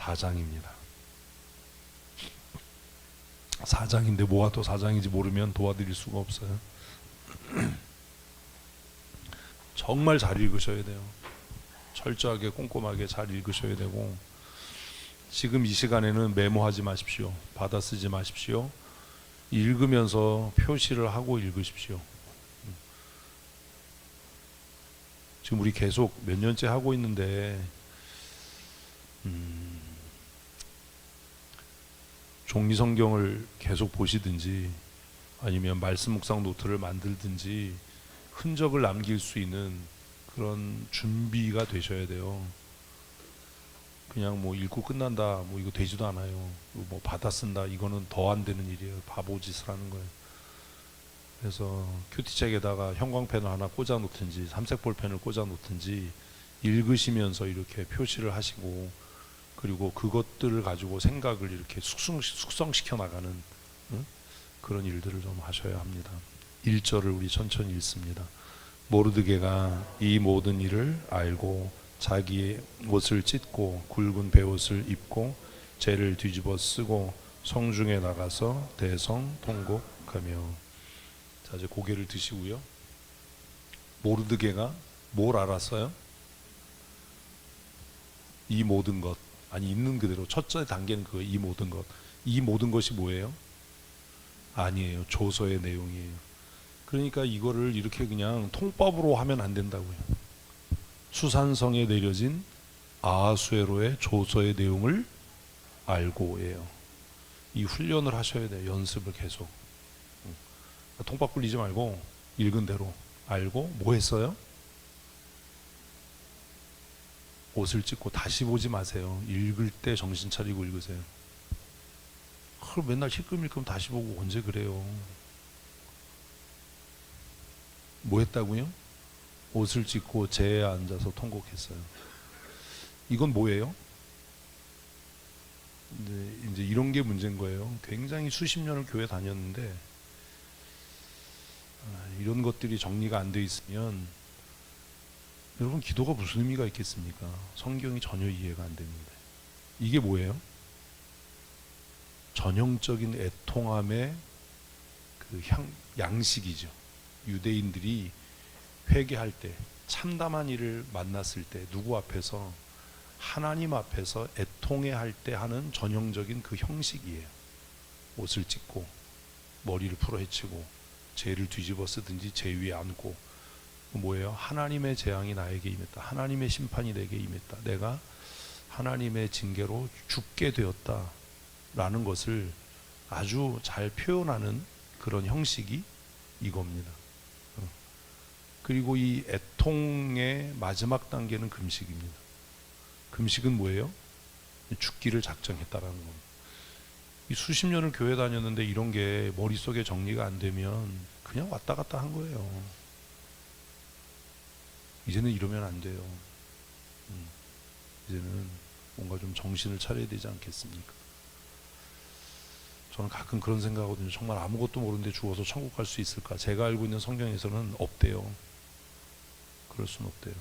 4장입니다. 4장인데 뭐가 또 4장인지 모르면 도와드릴 수가 없어요. 정말 잘 읽으셔야 돼요. 철저하게 꼼꼼하게 잘 읽으셔야 되고, 지금 이 시간에는 메모하지 마십시오. 받아 쓰지 마십시오. 읽으면서 표시를 하고 읽으십시오. 지금 우리 계속 몇 년째 하고 있는데 종이성경을 계속 보시든지 아니면 말씀 묵상 노트를 만들든지 흔적을 남길 수 있는 그런 준비가 되셔야 돼요. 그냥 뭐 읽고 끝난다, 뭐 이거 되지도 않아요. 뭐 받아 쓴다, 이거는 더 안 되는 일이에요. 바보짓을 하는 거예요. 그래서 큐티책에다가 형광펜을 하나 꽂아 놓든지 삼색 볼펜을 꽂아 놓든지 읽으시면서 이렇게 표시를 하시고, 그리고 그것들을 가지고 생각을 이렇게 숙성시켜 나가는 그런 일들을 좀 하셔야 합니다. 1절을 우리 천천히 읽습니다. 모르드게가 이 모든 일을 알고 자기의 옷을 찢고 굵은 베옷을 입고 재를 뒤집어 쓰고 성중에 나가서 대성 통곡하며. 자, 이제 고개를 드시고요. 모르드게가 뭘 알았어요? 이 모든 것, 아니 있는 그대로 첫째 단계는 그거, 이 모든 것. 이 모든 것이 뭐예요? 아니에요. 조서의 내용이에요. 그러니까 이거를 이렇게 그냥 통법으로 하면 안 된다고요. 수산성에 내려진 아하수에로의 조서의 내용을 알고예요. 이 훈련을 하셔야 돼요. 연습을 계속. 통밥 굴리지 말고 읽은 대로 알고 뭐 했어요? 옷을 찢고. 다시 보지 마세요. 읽을 때 정신 차리고 읽으세요. 그럼 맨날 힐끔힐끔 다시 보고 언제 그래요? 뭐 했다고요? 옷을 찢고 재에 앉아서 통곡했어요. 이건 뭐예요? 이제 이런 게 문제인 거예요. 굉장히 수십 년을 교회 다녔는데 이런 것들이 정리가 안 돼 있으면 여러분, 기도가 무슨 의미가 있겠습니까? 성경이 전혀 이해가 안 됩니다. 이게 뭐예요? 전형적인 애통함의 그 양식이죠. 유대인들이 회개할 때, 참담한 일을 만났을 때 누구 앞에서? 하나님 앞에서 애통해 할 때 하는 전형적인 그 형식이에요. 옷을 찢고 머리를 풀어헤치고 재를 뒤집어 쓰든지 재 위에 앉고. 뭐예요? 하나님의 재앙이 나에게 임했다. 하나님의 심판이 내게 임했다. 내가 하나님의 징계로 죽게 되었다 라는 것을 아주 잘 표현하는 그런 형식이 이겁니다. 그리고 이 애통의 마지막 단계는 금식입니다. 금식은 뭐예요? 죽기를 작정했다라는 겁니다. 이 수십 년을 교회 다녔는데 이런 게 머릿속에 정리가 안 되면 그냥 왔다 갔다 한 거예요. 이제는 이러면 안 돼요. 이제는 뭔가 좀 정신을 차려야 되지 않겠습니까? 저는 가끔 그런 생각하거든요. 정말 아무것도 모르는데 죽어서 천국 갈 수 있을까? 제가 알고 있는 성경에서는 없대요. 그럴 수는 없대요.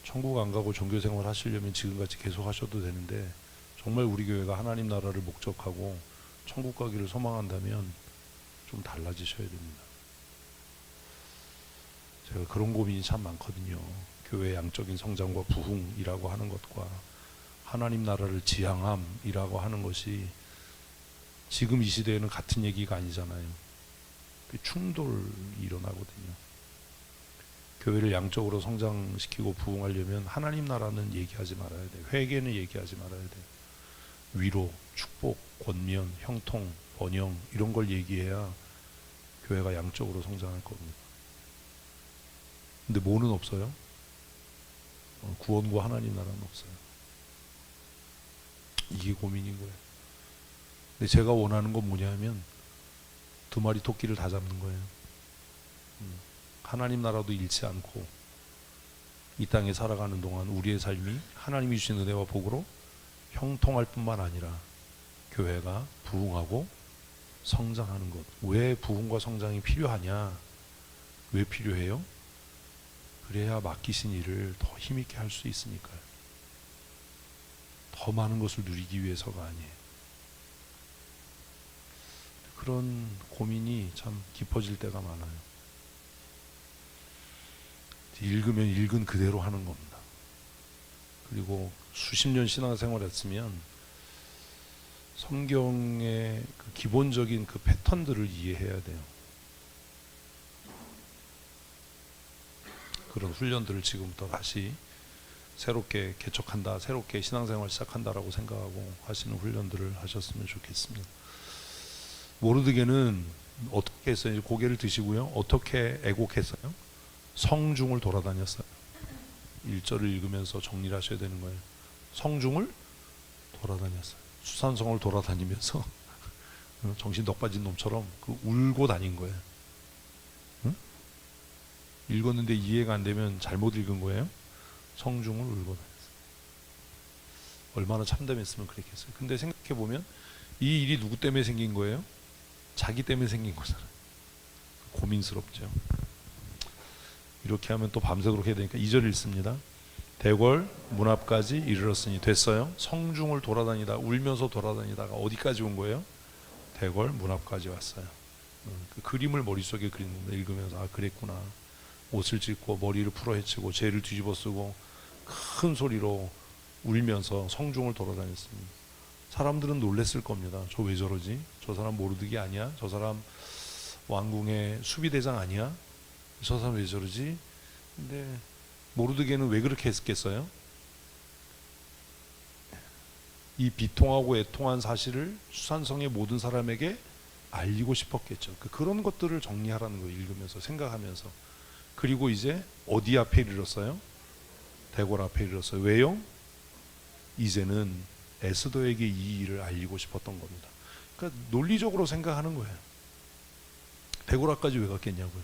천국 안 가고 종교생활 하시려면 지금같이 계속 하셔도 되는데, 정말 우리 교회가 하나님 나라를 목적하고 천국 가기를 소망한다면 좀 달라지셔야 됩니다. 제가 그런 고민이 참 많거든요. 교회의 양적인 성장과 부흥이라고 하는 것과 하나님 나라를 지향함이라고 하는 것이 지금 이 시대에는 같은 얘기가 아니잖아요. 충돌이 일어나거든요. 교회를 양적으로 성장시키고 부흥하려면 하나님 나라는 얘기하지 말아야 돼요. 회개는 얘기하지 말아야 돼요. 위로, 축복, 권면, 형통, 번영 이런 걸 얘기해야 교회가 양적으로 성장할 겁니다. 근데 뭐는 없어요? 구원과 하나님 나라는 없어요. 이게 고민인 거예요. 근데 제가 원하는 건 뭐냐면 2마리 토끼를 다 잡는 거예요. 하나님 나라도 잃지 않고 이 땅에 살아가는 동안 우리의 삶이 하나님이 주신 은혜와 복으로 형통할 뿐만 아니라 교회가 부흥하고 성장하는 것. 왜 부흥과 성장이 필요하냐? 왜 필요해요? 그래야 맡기신 일을 더 힘있게 할 수 있으니까요. 더 많은 것을 누리기 위해서가 아니에요. 그런 고민이 참 깊어질 때가 많아요. 읽으면 읽은 그대로 하는 겁니다. 그리고 수십 년 신앙생활 했으면 성경의 그 기본적인 그 패턴들을 이해해야 돼요. 그런 훈련들을 지금부터 다시 새롭게 개척한다, 새롭게 신앙생활 시작한다라고 생각하고 하시는 훈련들을 하셨으면 좋겠습니다. 모르드게는 어떻게 했어요? 고개를 드시고요. 어떻게 애곡했어요? 성중을 돌아다녔어요. 1절을 읽으면서 정리를 하셔야 되는 거예요. 성중을 돌아다녔어요. 수산성을 돌아다니면서 정신 넉 빠진 놈처럼 울고 다닌 거예요. 응? 읽었는데 이해가 안 되면 잘못 읽은 거예요. 성중을 울고 다녔어요. 얼마나 참담했으면 그랬겠어요. 근데 생각해보면 이 일이 누구 때문에 생긴 거예요? 자기 때문에 생긴 거잖아요. 고민스럽죠. 이렇게 하면 또 밤새도록 해야 되니까 2절 읽습니다. 대궐 문 앞까지 이르렀으니 됐어요. 성중을 돌아다니다 울면서 돌아다니다가 어디까지 온 거예요? 대궐 문 앞까지 왔어요. 그 그림을 머릿속에 그리는 겁니다. 읽으면서 아 그랬구나. 옷을 찢고 머리를 풀어헤치고 죄를 뒤집어 쓰고 큰 소리로 울면서 성중을 돌아다녔습니다. 사람들은 놀랬을 겁니다. 저 왜 저러지? 저 사람 모르드게 아니야? 저 사람 왕궁의 수비대장 아니야? 저 사람 왜 저러지? 근데 모르드게는 왜 그렇게 했겠어요? 이 비통하고 애통한 사실을 수산성의 모든 사람에게 알리고 싶었겠죠. 그런 것들을 정리하라는 거예요. 읽으면서 생각하면서. 그리고 이제 어디 앞에 이르렀어요? 대궐 앞에 이르렀어요. 왜요? 이제는 에스더에게 이 일을 알리고 싶었던 겁니다. 그러니까 논리적으로 생각하는 거예요. 대궐 앞까지 왜 갔겠냐고요.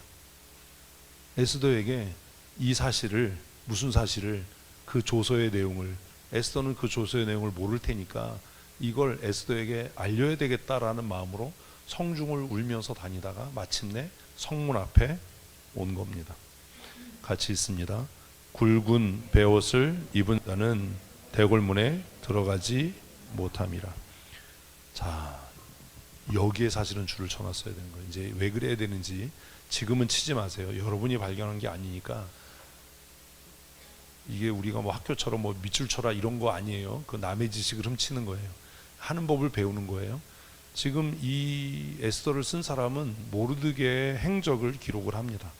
에스더에게 이 사실을, 무슨 사실을, 그 조서의 내용을, 에스더는 그 조서의 내용을 모를 테니까 이걸 에스더에게 알려야 되겠다라는 마음으로 성중을 울면서 다니다가 마침내 성문 앞에 온 겁니다. 같이 있습니다. 굵은 베옷을 입은 자는 대궐문에 들어가지 못함이라. 자, 여기에 사실은 줄을 쳐놨어야 되는 거예요. 이제 왜 그래야 되는지 지금은 치지 마세요. 여러분이 발견한 게 아니니까. 이게 우리가 뭐 학교처럼 뭐 밑줄 쳐라 이런 거 아니에요. 그 남의 지식을 훔치는 거예요. 하는 법을 배우는 거예요. 지금 이 에스더를 쓴 사람은 모르드게의 행적을 기록을 합니다.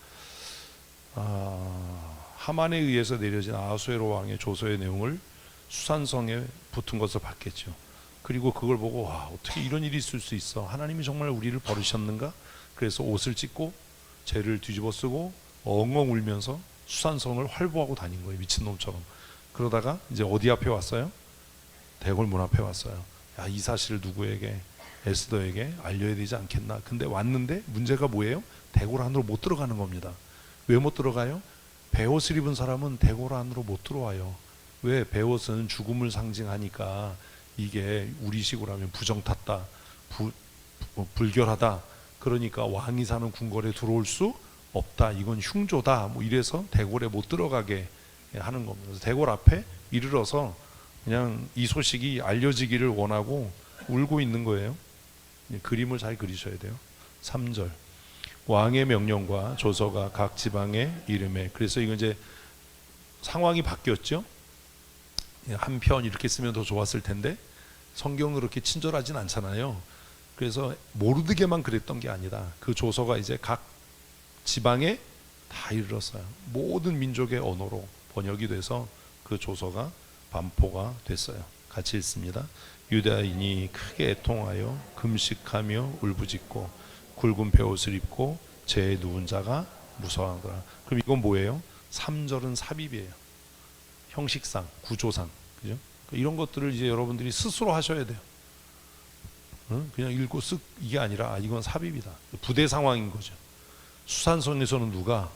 하만에 의해서 내려진 아하수에로 왕의 조서의 내용을 수산성에 붙은 것을 봤겠죠. 그리고 그걸 보고 와, 어떻게 이런 일이 있을 수 있어? 하나님이 정말 우리를 버리셨는가? 그래서 옷을 찢고 죄를 뒤집어 쓰고 엉엉 울면서 수산성을 활보하고 다닌 거예요. 미친놈처럼. 그러다가 이제 어디 앞에 왔어요? 대궐 문 앞에 왔어요. 야, 이 사실을 누구에게? 에스더에게 알려야 되지 않겠나? 근데 왔는데 문제가 뭐예요? 대궐 안으로 못 들어가는 겁니다. 왜 못 들어가요? 베옷을 입은 사람은 대궐 안으로 못 들어와요. 왜? 베옷은 죽음을 상징하니까 이게 우리식으로 하면 부정탔다, 불결하다. 그러니까 왕이 사는 궁궐에 들어올 수 없다. 이건 흉조다. 뭐 이래서 대궐에 못 들어가게 하는 겁니다. 그래서 대궐 앞에 이르러서 그냥 이 소식이 알려지기를 원하고 울고 있는 거예요. 그림을 잘 그리셔야 돼요. 3절. 왕의 명령과 조서가 각 지방의 이름에. 그래서 이건 이제 상황이 바뀌었죠. 한편 이렇게 쓰면 더 좋았을 텐데 성경은 그렇게 친절하진 않잖아요. 그래서 모르드게만 그랬던 게 아니다. 그 조서가 이제 각 지방에 다 이르렀어요. 모든 민족의 언어로 번역이 돼서 그 조서가 반포가 됐어요. 같이 읽습니다. 유다인이 크게 애통하여 금식하며 울부짖고 굵은 베옷을 입고 죄에 누운 자가 무서워하더라. 그럼 이건 뭐예요? 3절은 삽입이에요. 형식상, 구조상, 그죠? 이런 것들을 이제 여러분들이 스스로 하셔야 돼요. 그냥 읽고 쓱 이게 아니라 이건 삽입이다. 부대 상황인 거죠. 수산성에서는 누가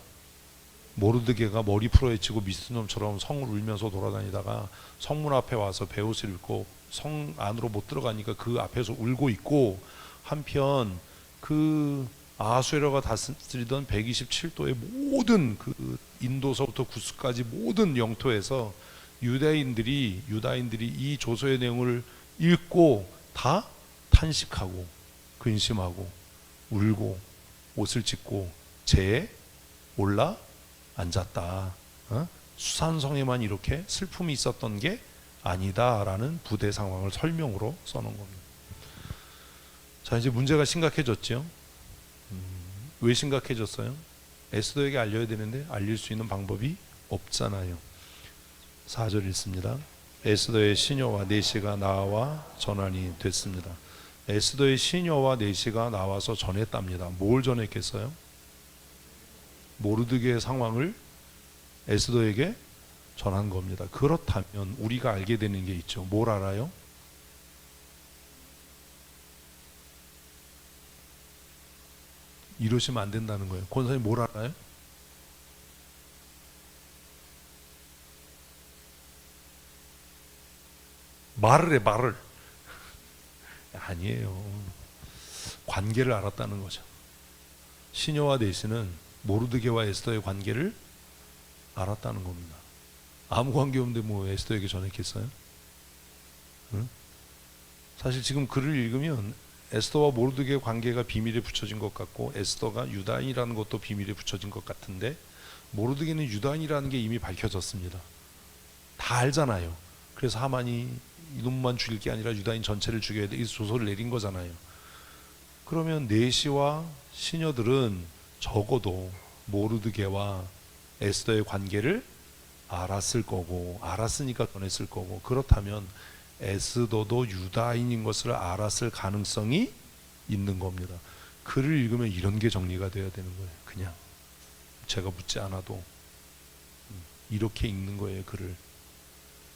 모르드게가 머리 풀어헤치고 미친놈처럼 성을 울면서 돌아다니다가 성문 앞에 와서 베옷을 입고 성 안으로 못 들어가니까 그 앞에서 울고 있고, 한편 그 아수에로가 다스리던 127도의 모든 그 인도서부터 구스까지 모든 영토에서 유다인들이 이 조서의 내용을 읽고 다 탄식하고 근심하고 울고 옷을 찢고 재에 올라 앉았다. 수산성에만 이렇게 슬픔이 있었던 게 아니다라는 부대 상황을 설명으로 써놓은 겁니다. 자, 이제 문제가 심각해졌죠. 왜 심각해졌어요? 에스더에게 알려야 되는데 알릴 수 있는 방법이 없잖아요. 4절 읽습니다. 에스더의 시녀와 내시가 나와 전환이 됐습니다. 에스더의 시녀와 내시가 나와서 전했답니다. 뭘 전했겠어요? 모르드게의 상황을 에스더에게 전한 겁니다. 그렇다면 우리가 알게 되는 게 있죠. 뭘 알아요? 이러시면 안 된다는 거예요. 권사님 뭘 알아요? 말을 해, 말을. 아니에요. 관계를 알았다는 거죠. 시녀와 내시는 모르드게와 에스더의 관계를 알았다는 겁니다. 아무 관계 없는데 뭐 에스더에게 전했겠어요? 응? 사실 지금 글을 읽으면 에스더와 모르드게의 관계가 비밀에 붙여진 것 같고 에스더가 유다인이라는 것도 비밀에 붙여진 것 같은데 모르드게는 유다인이라는 게 이미 밝혀졌습니다. 다 알잖아요. 그래서 하만이 이놈만 죽일 게 아니라 유다인 전체를 죽여야 돼. 이 조서를 내린 거잖아요. 그러면 내시와 시녀들은 적어도 모르드게와 에스더의 관계를 알았을 거고 알았으니까 전했을 거고 그렇다면 에스더도 유다인인 것을 알았을 가능성이 있는 겁니다. 글을 읽으면 이런 게 정리가 돼야 되는 거예요. 그냥 제가 묻지 않아도 이렇게 읽는 거예요. 글을.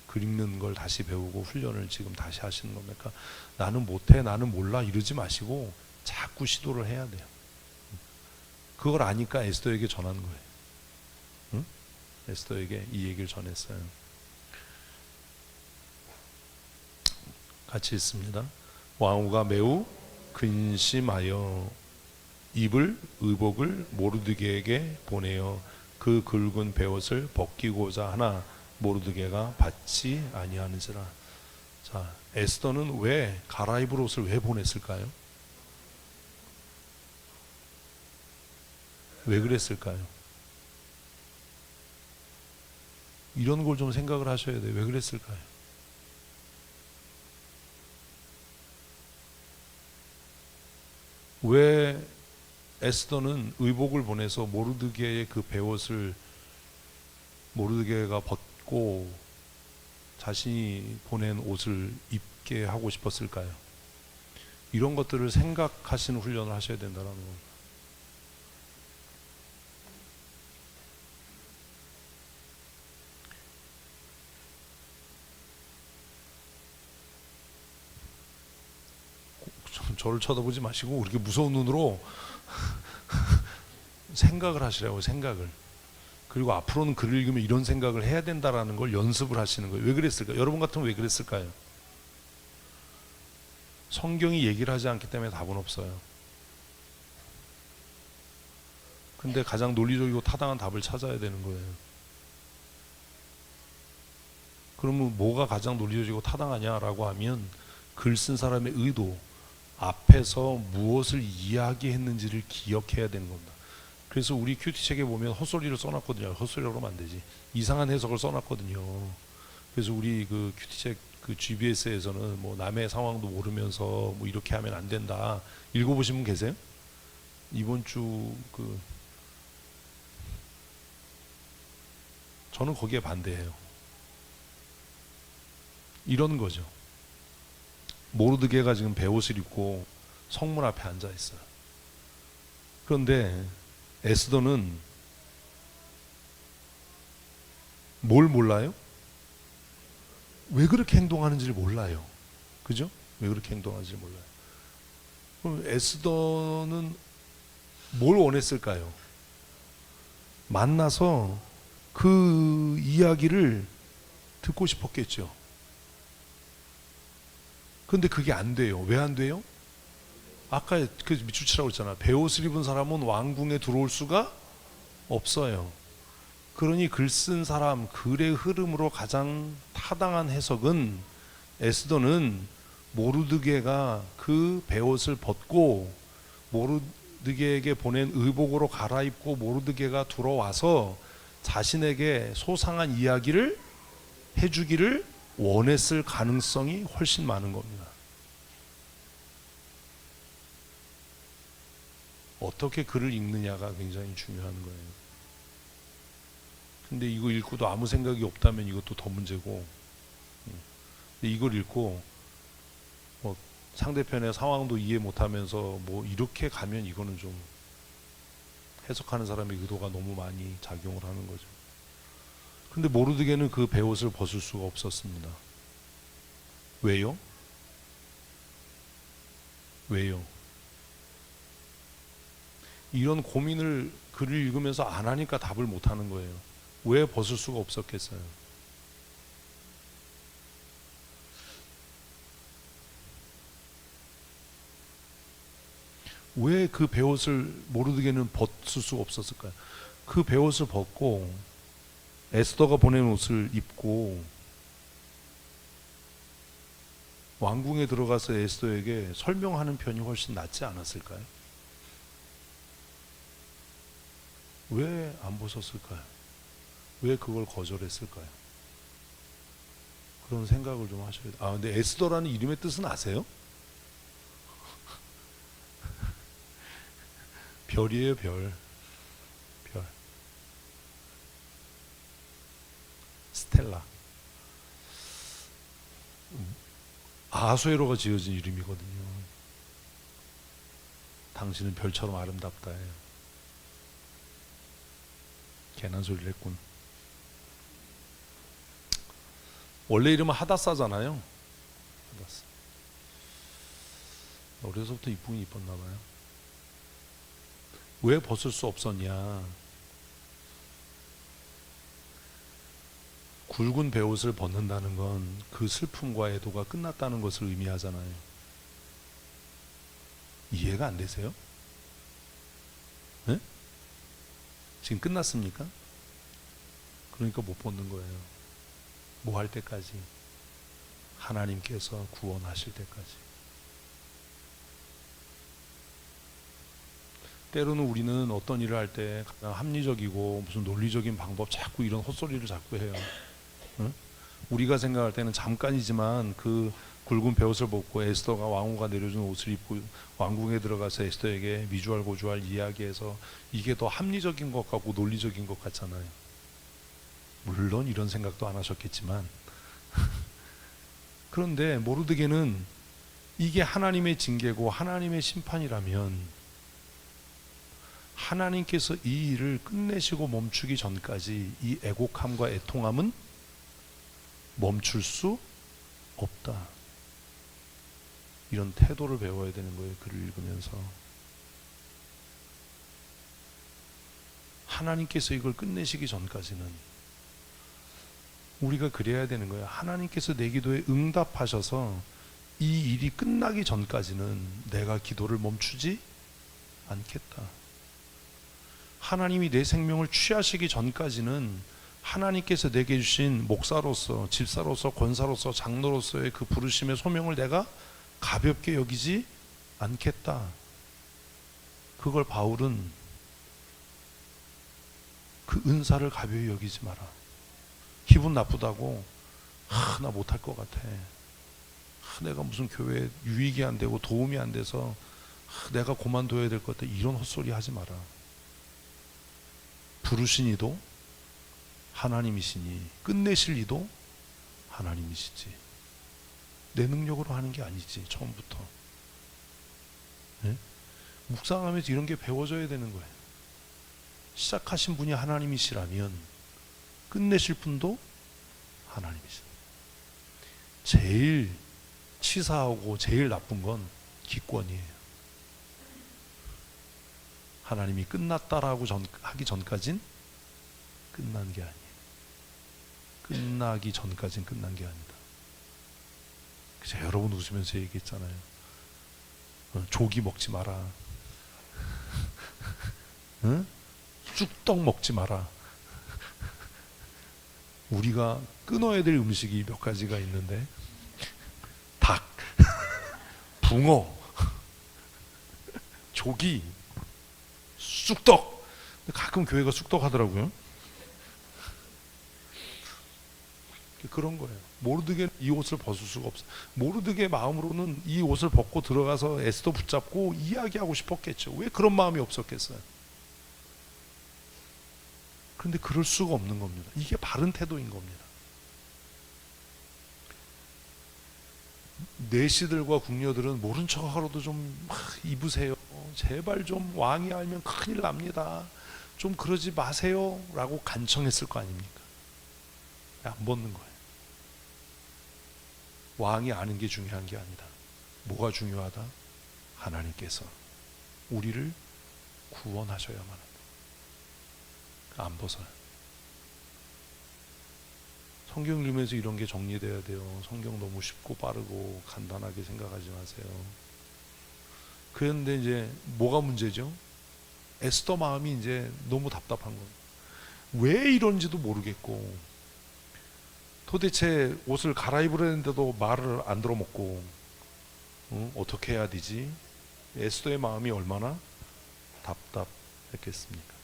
글 읽는 걸 다시 배우고 훈련을 지금 다시 하시는 겁니까? 나는 못해, 나는 몰라 이러지 마시고 자꾸 시도를 해야 돼요. 그걸 아니까 에스더에게 전한 거예요. 응? 에스더에게 이 얘기를 전했어요. 같이 읽습니다. 왕후가 매우 근심하여 입을 의복을 모르드게에게 보내어 그 굵은 베옷을 벗기고자 하나 모르드게가 받지 아니하는지라. 자, 에스더는 왜 갈아입을 옷을 왜 보냈을까요? 왜 그랬을까요? 이런 걸 좀 생각을 하셔야 돼요. 왜 그랬을까요? 왜 에스더는 의복을 보내서 모르드게의 그 베옷을 모르드게가 벗고 자신이 보낸 옷을 입게 하고 싶었을까요? 이런 것들을 생각하시는 훈련을 하셔야 된다는 겁니다. 저를 쳐다보지 마시고 이렇게 무서운 눈으로 생각을 하시라고. 생각을. 그리고 앞으로는 글을 읽으면 이런 생각을 해야 된다라는 걸 연습을 하시는 거예요. 왜 그랬을까요? 여러분 같으면 왜 그랬을까요? 성경이 얘기를 하지 않기 때문에 답은 없어요. 근데 가장 논리적이고 타당한 답을 찾아야 되는 거예요. 그러면 뭐가 가장 논리적이고 타당하냐라고 하면 글 쓴 사람의 의도, 앞에서 무엇을 이야기했는지를 기억해야 되는 겁니다. 그래서 우리 큐티책에 보면 헛소리를 써놨거든요. 헛소리라고 하면 안 되지. 이상한 해석을 써놨거든요. 그래서 우리 그 큐티책 그 GBS에서는 뭐 남의 상황도 모르면서 뭐 이렇게 하면 안 된다. 읽어보신 분 계세요? 이번 주 그 저는 거기에 반대해요. 이런 거죠. 모르드게가 지금 베옷을 입고 성문 앞에 앉아 있어요. 그런데 에스더는 뭘 몰라요? 왜 그렇게 행동하는지를 몰라요. 그죠? 왜 그렇게 행동하는지를 몰라요. 그럼 에스더는 뭘 원했을까요? 만나서 그 이야기를 듣고 싶었겠죠. 근데 그게 안 돼요. 왜 안 돼요? 아까 그 밑줄치라고 했잖아. 베옷을 입은 사람은 왕궁에 들어올 수가 없어요. 그러니 글 쓴 사람, 글의 흐름으로 가장 타당한 해석은 에스더는 모르드게가 그 베옷을 벗고 모르드게에게 보낸 의복으로 갈아입고 모르드게가 들어와서 자신에게 소상한 이야기를 해주기를 원했을 가능성이 훨씬 많은 겁니다. 어떻게 글을 읽느냐가 굉장히 중요한 거예요. 근데 이거 읽고도 아무 생각이 없다면 이것도 더 문제고, 근데 이걸 읽고 뭐 상대편의 상황도 이해 못하면서 뭐 이렇게 가면 이거는 좀 해석하는 사람의 의도가 너무 많이 작용을 하는 거죠. 근데 모르드게는 그 베옷을 벗을 수가 없었습니다. 왜요? 왜요? 이런 고민을 글을 읽으면서 안 하니까 답을 못 하는 거예요. 왜 벗을 수가 없었겠어요? 왜 그 베옷을 모르드게는 벗을 수가 없었을까요? 그 베옷을 벗고 에스더가 보낸 옷을 입고 왕궁에 들어가서 에스더에게 설명하는 편이 훨씬 낫지 않았을까요? 왜 안 벗었을까요? 왜 그걸 거절했을까요? 그런 생각을 좀 하셔야 돼요. 근데 에스더라는 이름의 뜻은 아세요? 별이에요, 별. 별. 스텔라. 아수에로가 지어진 이름이거든요. 당신은 별처럼 아름답다 해요. 괜한 소리를 했군. 원래 이름은 하다사잖아요. 하다사. 어려서부터 이쁘긴 이뻤나 봐요. 왜 벗을 수 없었냐? 굵은 베옷을 벗는다는 건 그 슬픔과 애도가 끝났다는 것을 의미하잖아요. 이해가 안 되세요? 네? 지금 끝났습니까? 그러니까 못 벗는 거예요. 뭐 할 때까지? 하나님께서 구원하실 때까지. 때로는 우리는 어떤 일을 할 때 가장 합리적이고 무슨 논리적인 방법 자꾸 이런 헛소리를 자꾸 해요. 응? 우리가 생각할 때는 잠깐이지만 그 굵은 베옷을 벗고 에스더가 왕후가 내려준 옷을 입고 왕궁에 들어가서 에스더에게 미주알 고주알 이야기해서 이게 더 합리적인 것 같고 논리적인 것 같잖아요. 물론 이런 생각도 안 하셨겠지만 그런데 모르드게는 이게 하나님의 징계고 하나님의 심판이라면 하나님께서 이 일을 끝내시고 멈추기 전까지 이 애곡함과 애통함은 멈출 수 없다. 이런 태도를 배워야 되는 거예요. 글을 읽으면서. 하나님께서 이걸 끝내시기 전까지는 우리가 그래야 되는 거예요. 하나님께서 내 기도에 응답하셔서 이 일이 끝나기 전까지는 내가 기도를 멈추지 않겠다. 하나님이 내 생명을 취하시기 전까지는 하나님께서 내게 주신 목사로서, 집사로서, 권사로서, 장로로서의 그 부르심의 소명을 내가 가볍게 여기지 않겠다. 그걸 바울은 그 은사를 가벼이 여기지 마라. 기분 나쁘다고 나 못할 것 같아. 내가 무슨 교회에 유익이 안 되고 도움이 안 돼서 내가 그만둬야 될 것 같아. 이런 헛소리 하지 마라. 부르신 이도 하나님이시니 끝내실 이도 하나님이시지. 내 능력으로 하는 게 아니지. 처음부터. 네? 묵상하면서 이런 게 배워져야 되는 거예요. 시작하신 분이 하나님이시라면 끝내실 분도 하나님이시다. 제일 치사하고 제일 나쁜 건 기권이에요. 하나님이 끝났다라고 하기 전까진 끝난 게 아니에요. 끝나기 전까진 끝난 게 아니다. 그래서 여러분 웃으면서 얘기했잖아요. 조기 먹지 마라. 응? 쑥떡 먹지 마라. 우리가 끊어야 될 음식이 몇 가지가 있는데 닭, 붕어, 조기, 쑥떡. 가끔 교회가 쑥떡 하더라고요. 그런 거예요. 모르드게 이 옷을 벗을 수가 없어. 모르드게 마음으로는 이 옷을 벗고 들어가서 에스더 붙잡고 이야기하고 싶었겠죠. 왜 그런 마음이 없었겠어요? 그런데 그럴 수가 없는 겁니다. 이게 바른 태도인 겁니다. 내시들과 궁녀들은 모른 척하러도 좀 입으세요. 제발 좀 왕이 알면 큰일 납니다. 좀 그러지 마세요. 라고 간청했을 거 아닙니까? 안 벗는 거예요. 왕이 아는 게 중요한 게 아니다. 뭐가 중요하다? 하나님께서 우리를 구원하셔야만 한다. 안 벗어요. 성경 읽으면서 이런 게 정리돼야 돼요. 성경 너무 쉽고 빠르고 간단하게 생각하지 마세요. 그런데 이제 뭐가 문제죠? 에스더 마음이 이제 너무 답답한 거예요. 왜 이런지도 모르겠고 도대체 옷을 갈아입으려는데도 말을 안 들어먹고 어떻게 해야 되지? 에스더의 마음이 얼마나 답답했겠습니까?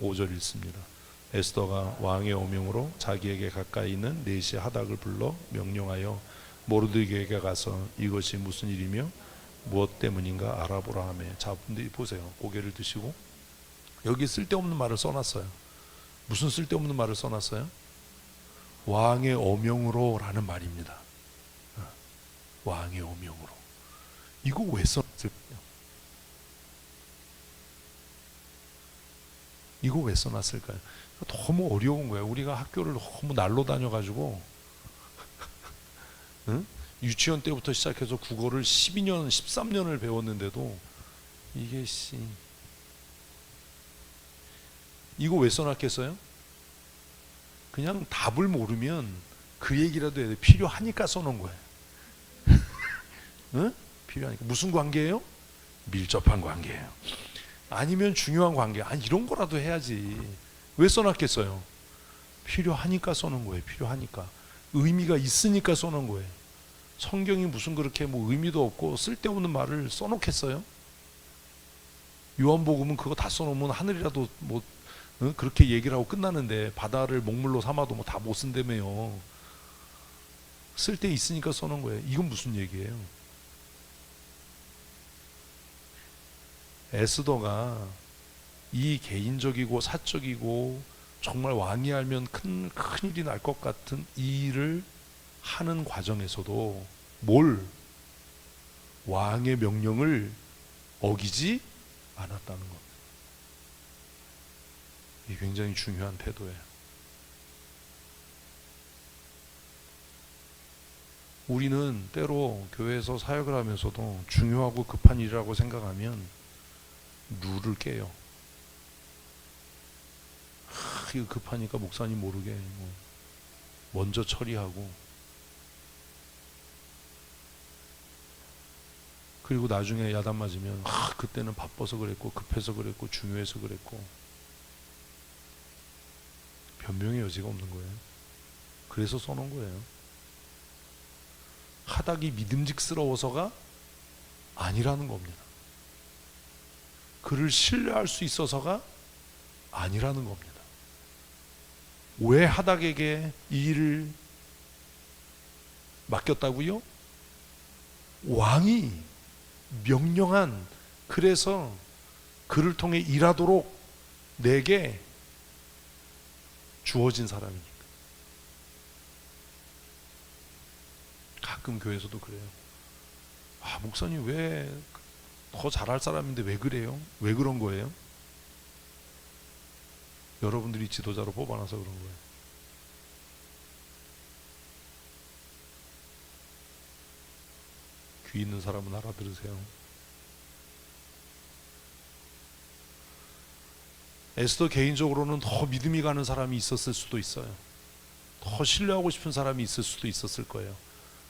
5절 읽습니다. 에스더가 왕의 어명으로 자기에게 가까이 있는 네시 하닥을 불러 명령하여 모르드게에게 가서 이것이 무슨 일이며 무엇 때문인가 알아보라 하며. 자, 근데 보세요. 고개를 드시고 여기 쓸데없는 말을 써놨어요. 무슨 쓸데없는 말을 써놨어요? 왕의 어명으로 라는 말입니다. 왕의 어명으로. 이거 왜 써놨을까요? 이거 왜 써놨을까요? 너무 어려운 거예요. 우리가 학교를 너무 날로 다녀가지고 응? 유치원 때부터 시작해서 국어를 12년, 13년을 배웠는데도 이게 이거 왜 써놨겠어요? 그냥 답을 모르면 그 얘기라도 해야 돼. 필요하니까 써놓은 거예요. 응? 필요하니까. 무슨 관계예요? 밀접한 관계예요. 아니면 중요한 관계. 아니 이런 거라도 해야지. 왜 써놨겠어요? 필요하니까 써놓은 거예요. 필요하니까. 의미가 있으니까 써놓은 거예요. 성경이 무슨 그렇게 뭐 의미도 없고 쓸데없는 말을 써놓겠어요? 요한복음은 그거 다 써놓으면 하늘이라도 뭐 그렇게 얘기를 하고 끝나는데 바다를 먹물로 삼아도 뭐 다 못 쓴다며요. 쓸데 있으니까 써놓은 거예요. 이건 무슨 얘기예요? 에스더가 이 개인적이고 사적이고 정말 왕이 알면 큰일이 날 것 같은 이 일을 하는 과정에서도 왕의 명령을 어기지 않았다는 겁니다. 이게 굉장히 중요한 태도예요. 우리는 때로 교회에서 사역을 하면서도 중요하고 급한 일이라고 생각하면 룰을 깨요. 이거 급하니까 목사님 모르게 먼저 처리하고, 그리고 나중에 야단 맞으면 그때는 바빠서 그랬고 급해서 그랬고 중요해서 그랬고 변명의 여지가 없는 거예요. 그래서 써놓은 거예요. 하닥이 믿음직스러워서가 아니라는 겁니다. 그를 신뢰할 수 있어서가 아니라는 겁니다. 왜 하닥에게 이 일을 맡겼다고요? 왕이 명령한, 그래서 그를 통해 일하도록 내게 주어진 사람이니까. 가끔 교회에서도 그래요. 목사님 왜 더 잘할 사람인데 왜 그래요? 왜 그런 거예요? 여러분들이 지도자로 뽑아놔서 그런 거예요. 귀 있는 사람은 알아들으세요. 에스더 개인적으로는 더 믿음이 가는 사람이 있었을 수도 있어요. 더 신뢰하고 싶은 사람이 있을 수도 있었을 거예요.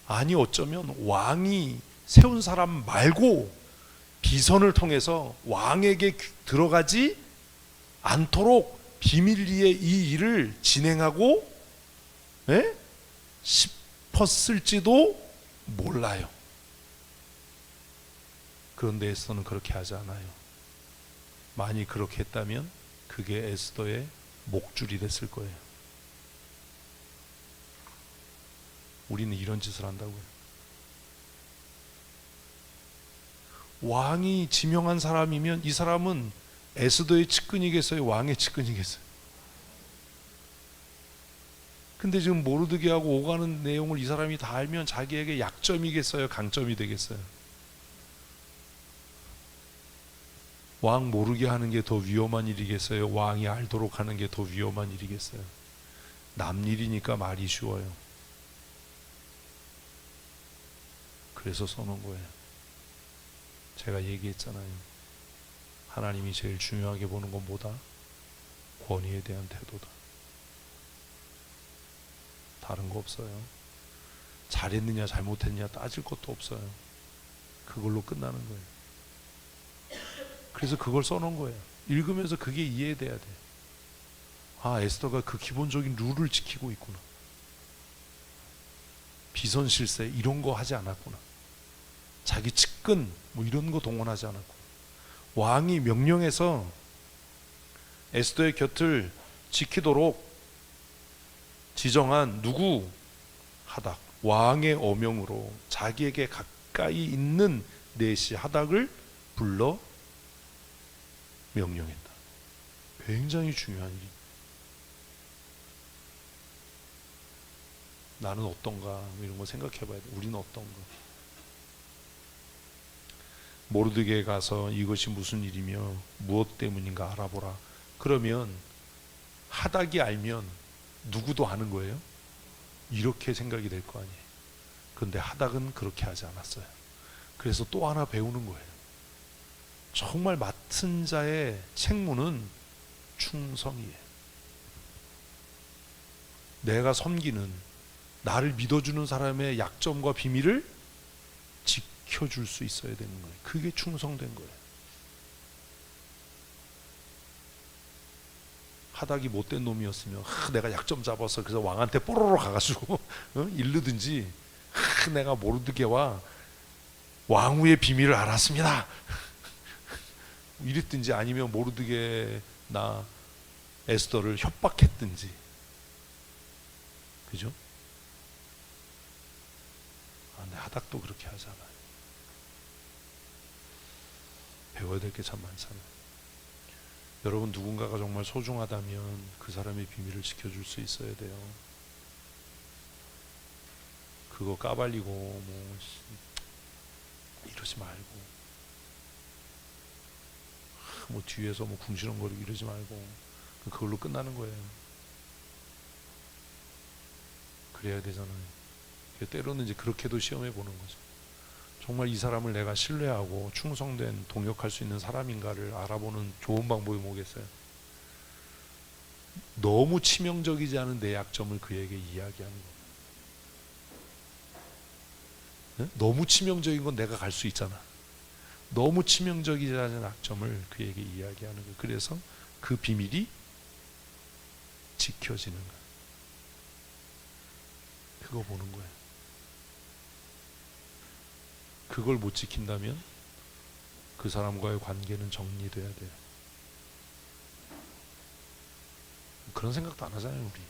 아니 어쩌면 왕이 세운 사람 말고 비선을 통해서 왕에게 들어가지 않도록 비밀리에 이 일을 진행하고 싶었을지도 몰라요. 그런데 에스더는 그렇게 하지 않아요. 만약 그렇게 했다면 그게 에스더의 목줄이 됐을 거예요. 우리는 이런 짓을 한다고요. 왕이 지명한 사람이면 이 사람은 에스더의 측근이겠어요? 왕의 측근이겠어요? 근데 지금 모르드게하고 오가는 내용을 이 사람이 다 알면 자기에게 약점이겠어요? 강점이 되겠어요? 왕 모르게 하는 게 더 위험한 일이겠어요? 왕이 알도록 하는 게 더 위험한 일이겠어요? 남 일이니까 말이 쉬워요. 그래서 써놓은 거예요. 제가 얘기했잖아요. 하나님이 제일 중요하게 보는 건 뭐다? 권위에 대한 태도다. 다른 거 없어요. 잘했느냐 잘못했느냐 따질 것도 없어요. 그걸로 끝나는 거예요. 그래서 그걸 써놓은 거예요. 읽으면서 그게 이해돼야 돼. 아, 에스더가 그 기본적인 룰을 지키고 있구나. 비선실세 이런 거 하지 않았구나. 자기 측근 뭐 이런 거 동원하지 않았고, 왕이 명령해서 에스더의 곁을 지키도록 지정한 누구? 하닥. 왕의 어명으로 자기에게 가까이 있는 내시 하닥을 불러 명령했다. 굉장히 중요한 일입니다. 나는 어떤가 이런 거 생각해 봐야 돼. 우리는 어떤가. 모르드게에 가서 이것이 무슨 일이며 무엇 때문인가 알아보라. 그러면 하닥이 알면 누구도 아는 거예요? 이렇게 생각이 될 거 아니에요. 그런데 하닥은 그렇게 하지 않았어요. 그래서 또 하나 배우는 거예요. 정말 맡은 자의 책무는 충성이에요. 내가 섬기는, 나를 믿어주는 사람의 약점과 비밀을 지켜줄 수 있어야 되는 거예요. 그게 충성된 거예요. 하닥이 못된 놈이었으면 내가 약점 잡아서 그래서 왕한테 뽀로로 가가지고 이르든지 내가 모르드게와 왕후의 비밀을 알았습니다 이랬든지, 아니면 모르드게나 에스더를 협박했든지. 그죠? 근데 하닥도 그렇게 하잖아요. 배워야 될 게 참 많잖아요. 여러분, 누군가가 정말 소중하다면 그 사람의 비밀을 지켜줄 수 있어야 돼요. 그거 까발리고 뭐 이러지 말고, 뭐 뒤에서 뭐 궁시렁거리고 이러지 말고 그걸로 끝나는 거예요. 그래야 되잖아요. 때로는 이제 그렇게도 시험해 보는 거죠. 정말 이 사람을 내가 신뢰하고 충성된, 동역할 수 있는 사람인가를 알아보는 좋은 방법이 뭐겠어요? 너무 치명적이지 않은 내 약점을 그에게 이야기하는 거. 너무 치명적인 건 내가 갈 수 있잖아. 너무 치명적이지 않은 약점을 그에게 이야기하는 거예요. 그래서 그 비밀이 지켜지는 거예요. 그거 보는 거예요. 그걸 못 지킨다면 그 사람과의 관계는 정리돼야 돼요. 그런 생각도 안 하잖아요, 우리.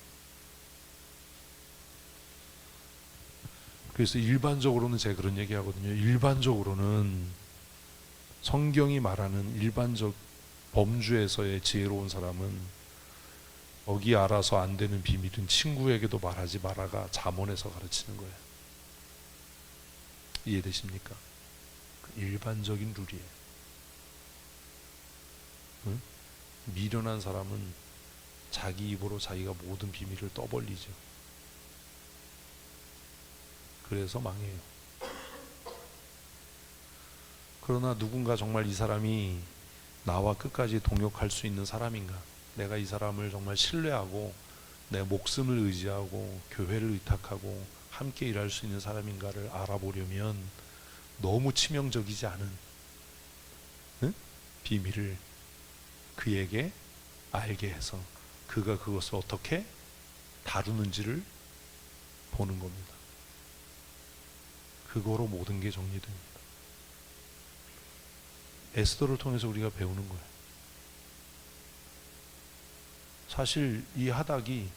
그래서 일반적으로는 제가 그런 얘기 하거든요. 일반적으로는 성경이 말하는 일반적 범주에서의 지혜로운 사람은 어기 알아서 안 되는 비밀은 친구에게도 말하지 마라가 잠언에서 가르치는 거예요. 이해되십니까? 일반적인 룰이에요. 응? 미련한 사람은 자기 입으로 자기가 모든 비밀을 떠벌리죠. 그래서 망해요. 그러나 누군가 정말 이 사람이 나와 끝까지 동역할 수 있는 사람인가, 내가 이 사람을 정말 신뢰하고 내 목숨을 의지하고 교회를 의탁하고 함께 일할 수 있는 사람인가를 알아보려면 너무 치명적이지 않은, 비밀을 그에게 알게 해서 그가 그것을 어떻게 다루는지를 보는 겁니다. 그거로 모든 게 정리됩니다. 에스더를 통해서 우리가 배우는 거예요. 사실 이 하닥이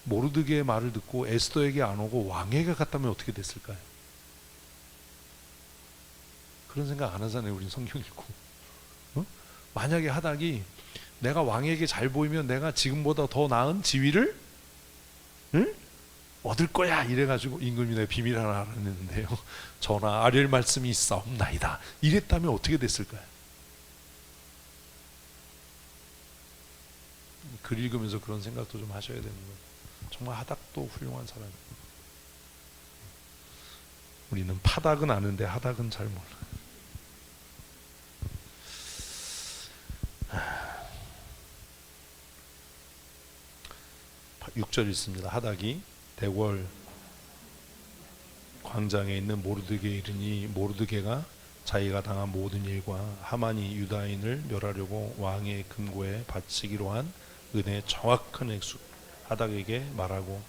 모르드게의 말을 듣고 에스더에게 안 오고 왕에게 갔다면 어떻게 됐을까요? 그런 생각 안 하잖아요. 우린 성경 읽고. 만약에 하닥이 내가 왕에게 잘 보이면 내가 지금보다 더 나은 지위를 얻을 거야 이래가지고 임금이 내 비밀 하나 알아냈는데요, 전하 아뢰 말씀이 있사옵나이다 이랬다면 어떻게 됐을까요? 글 읽으면서 그런 생각도 좀 하셔야 되는 거예요. 정말 하닥도 훌륭한 사람이에요. 우리는 파닥은 아는데 하닥은 잘 몰라요. 6절 있습니다. 하닥이 대궐 광장에 있는 모르드게에 이르니 모르드게가 자기가 당한 모든 일과 하만이 유다인을 멸하려고 왕의 금고에 바치기로 한 은혜의 정확한 액수 하닥에게 말하고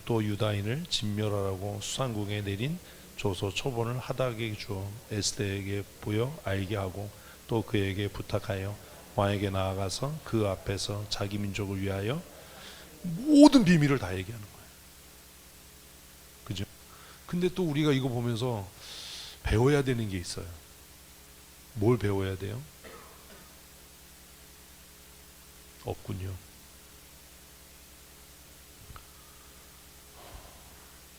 또 유다인을 진멸하라고 수상궁에 내린 조서 초본을 하닥에게 주어 에스더에게 보여 알게 하고 또 그에게 부탁하여 왕에게 나아가서 그 앞에서 자기 민족을 위하여 모든 비밀을 다 얘기하는 거예요. 그죠? 근데 또 우리가 이거 보면서 배워야 되는 게 있어요. 뭘 배워야 돼요? 없군요.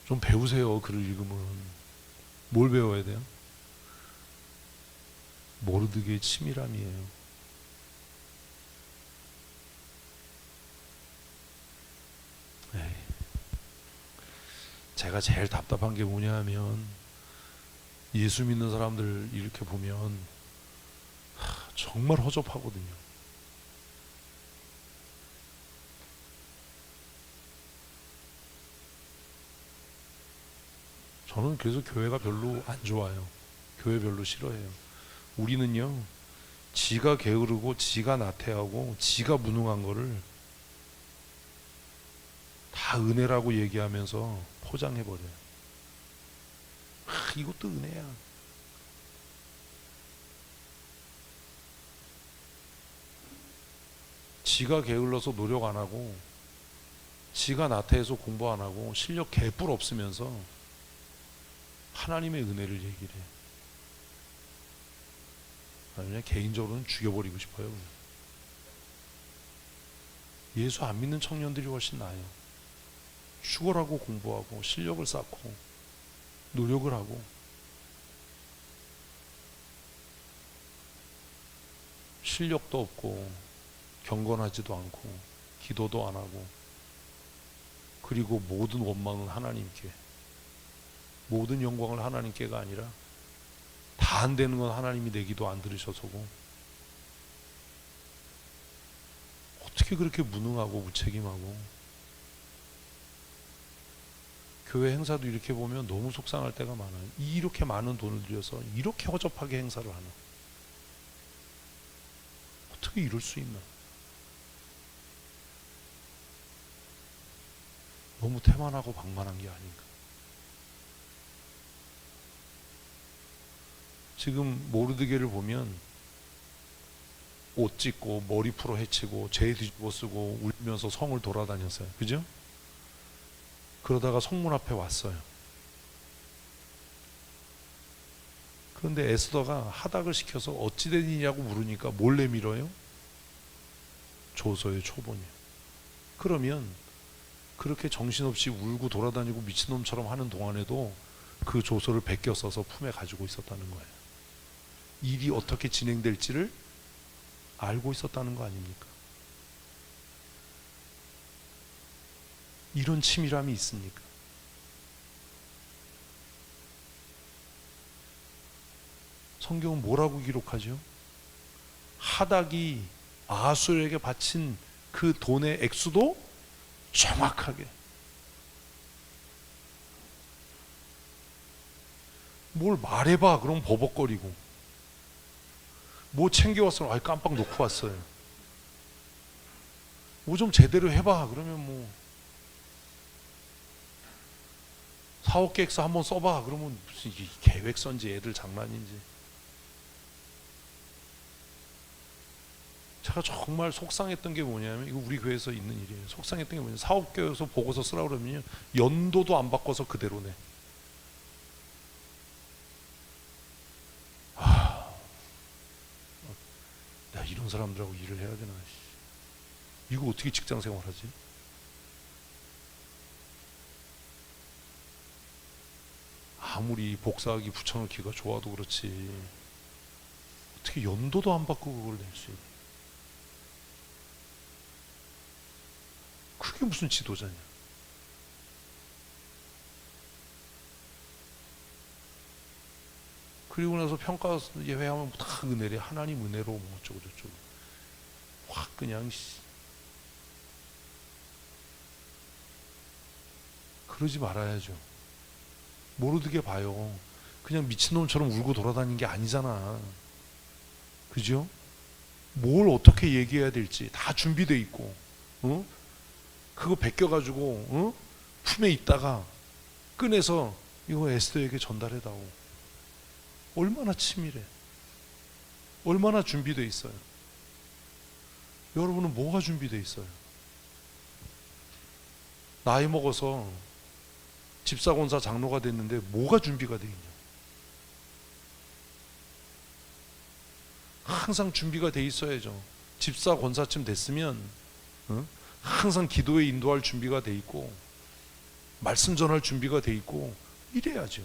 좀 배우세요. 글을 읽으면. 뭘 배워야 돼요? 모르드게의 치밀함이에요. 제가 제일 답답한 게 뭐냐 하면 예수 믿는 사람들 이렇게 보면 정말 허접하거든요. 저는 그래서 교회가 별로 안 좋아요. 교회 별로 싫어해요. 우리는요, 지가 게으르고 지가 나태하고 지가 무능한 거를 다 은혜라고 얘기하면서 포장해버려요. 이것도 은혜야. 지가 게을러서 노력 안 하고 지가 나태해서 공부 안 하고 실력 개뿔 없으면서 하나님의 은혜를 얘기를 해요. 그냥 개인적으로는 죽여버리고 싶어요. 예수 안 믿는 청년들이 훨씬 나아요. 죽어라고 공부하고 실력을 쌓고 노력을 하고 실력도 없고 경건하지도 않고 기도도 안 하고 그리고 모든 원망은 하나님께, 모든 영광을 하나님께가 아니라 다 안 되는 건 하나님이 내 기도 안 들으셔서고 어떻게 그렇게 무능하고 무책임하고 교회 행사도 이렇게 보면 너무 속상할 때가 많아요. 이렇게 많은 돈을 들여서 이렇게 허접하게 행사를 하나. 어떻게 이럴 수 있나. 너무 태만하고 방만한 게 아닌가. 지금 모르드게를 보면 옷 찢고 머리 풀어 헤치고 죄 뒤집어 쓰고 울면서 성을 돌아다녔어요. 그죠? 그러다가 성문 앞에 왔어요. 그런데 에스더가 하닥을 시켜서 어찌 된 일이냐고 물으니까 몰래 밀어요? 조서의 초본이요. 그러면 그렇게 정신없이 울고 돌아다니고 미친놈처럼 하는 동안에도 그 조서를 베껴 써서 품에 가지고 있었다는 거예요. 일이 어떻게 진행될지를 알고 있었다는 거 아닙니까? 이런 치밀함이 있습니까? 성경은 뭐라고 기록하죠? 하닥이 아하수에게 바친 그 돈의 액수도 정확하게, 뭘 말해봐 그럼 버벅거리고, 뭐 챙겨왔어? 아, 깜빡 놓고 왔어요. 뭐 좀 제대로 해봐. 그러면 뭐 사업 계획서 한번 써봐. 그러면 무슨 이게 계획서인지 애들 장난인지. 제가 정말 속상했던 게 뭐냐면, 이거 우리 교회에서 있는 일이에요. 속상했던 게 뭐냐면, 사업 계획서 보고서 쓰라고 그러면요, 연도도 안 바꿔서 그대로네. 내가 이런 사람들하고 일을 해야 되나? 이거 어떻게 직장 생활하지? 아무리 복사하기 붙여넣기가 좋아도 그렇지, 어떻게 연도도 안 바꾸고 그걸 낼 수 있냐? 그게 무슨 지도자냐? 그리고 나서 평가 예회하면 다 은혜래. 하나님 은혜로 뭐 어쩌고 저쩌고. 확 그냥 그러지 말아야죠. 모르게 봐요. 그냥 미친놈처럼 울고 돌아다니는 게 아니잖아. 그죠? 뭘 어떻게 얘기해야 될지 다 준비돼 있고, 어? 그거 베껴가지고, 어? 품에 있다가 꺼내서 이거 에스더에게 전달해다오. 얼마나 치밀해. 얼마나 준비돼 있어요. 여러분은 뭐가 준비돼 있어요? 나이 먹어서 집사권사 장로가 됐는데 뭐가 준비가 돼 있냐? 항상 준비가 돼 있어야죠. 집사 권사쯤 됐으면 항상 기도에 인도할 준비가 돼 있고, 말씀 전할 준비가 돼 있고, 이래야죠.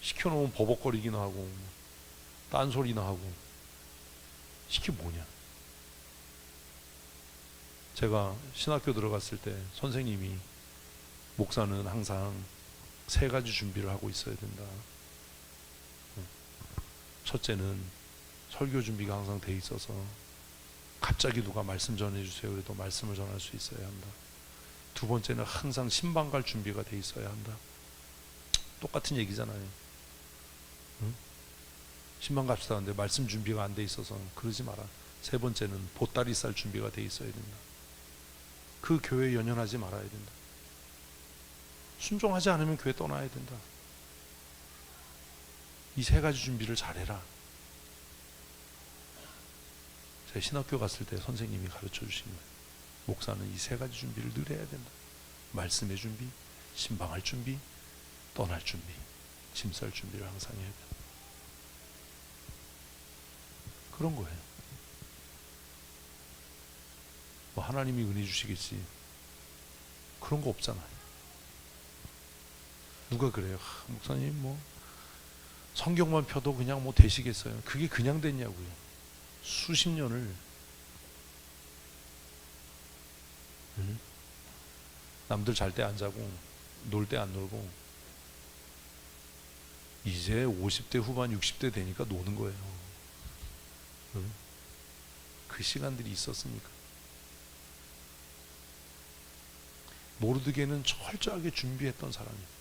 시켜놓으면 버벅거리기나 하고 딴소리나 하고. 이게 뭐냐? 제가 신학교 들어갔을 때 선생님이, 목사는 항상 세 가지 준비를 하고 있어야 된다. 첫째는 설교 준비가 항상 돼 있어서 갑자기 누가 말씀 전해주세요 그래도 말씀을 전할 수 있어야 한다. 두 번째는 항상 신방 갈 준비가 돼 있어야 한다. 똑같은 얘기잖아요. 응? 신방 갑시다 하는데 말씀 준비가 안 돼 있어서 그러지 마라. 세 번째는 보따리 쌀 준비가 돼 있어야 된다. 그 교회에 연연하지 말아야 된다. 순종하지 않으면 교회 떠나야 된다. 이 세 가지 준비를 잘해라. 제가 신학교 갔을 때 선생님이 가르쳐 주신 거예요. 목사는 이 세 가지 준비를 늘 해야 된다. 말씀의 준비, 신방할 준비, 떠날 준비, 짐 쌀 준비를 항상 해야 된다. 그런 거예요. 뭐 하나님이 은혜 주시겠지, 그런 거 없잖아요. 누가 그래요? 목사님 뭐 성경만 펴도 그냥 뭐 되시겠어요? 그게 그냥 됐냐고요. 수십 년을 남들 잘 때 안 자고 놀 때 안 놀고, 이제 50대 후반 60대 되니까 노는 거예요. 그 시간들이 있었으니까. 모르드게는 철저하게 준비했던 사람이에요.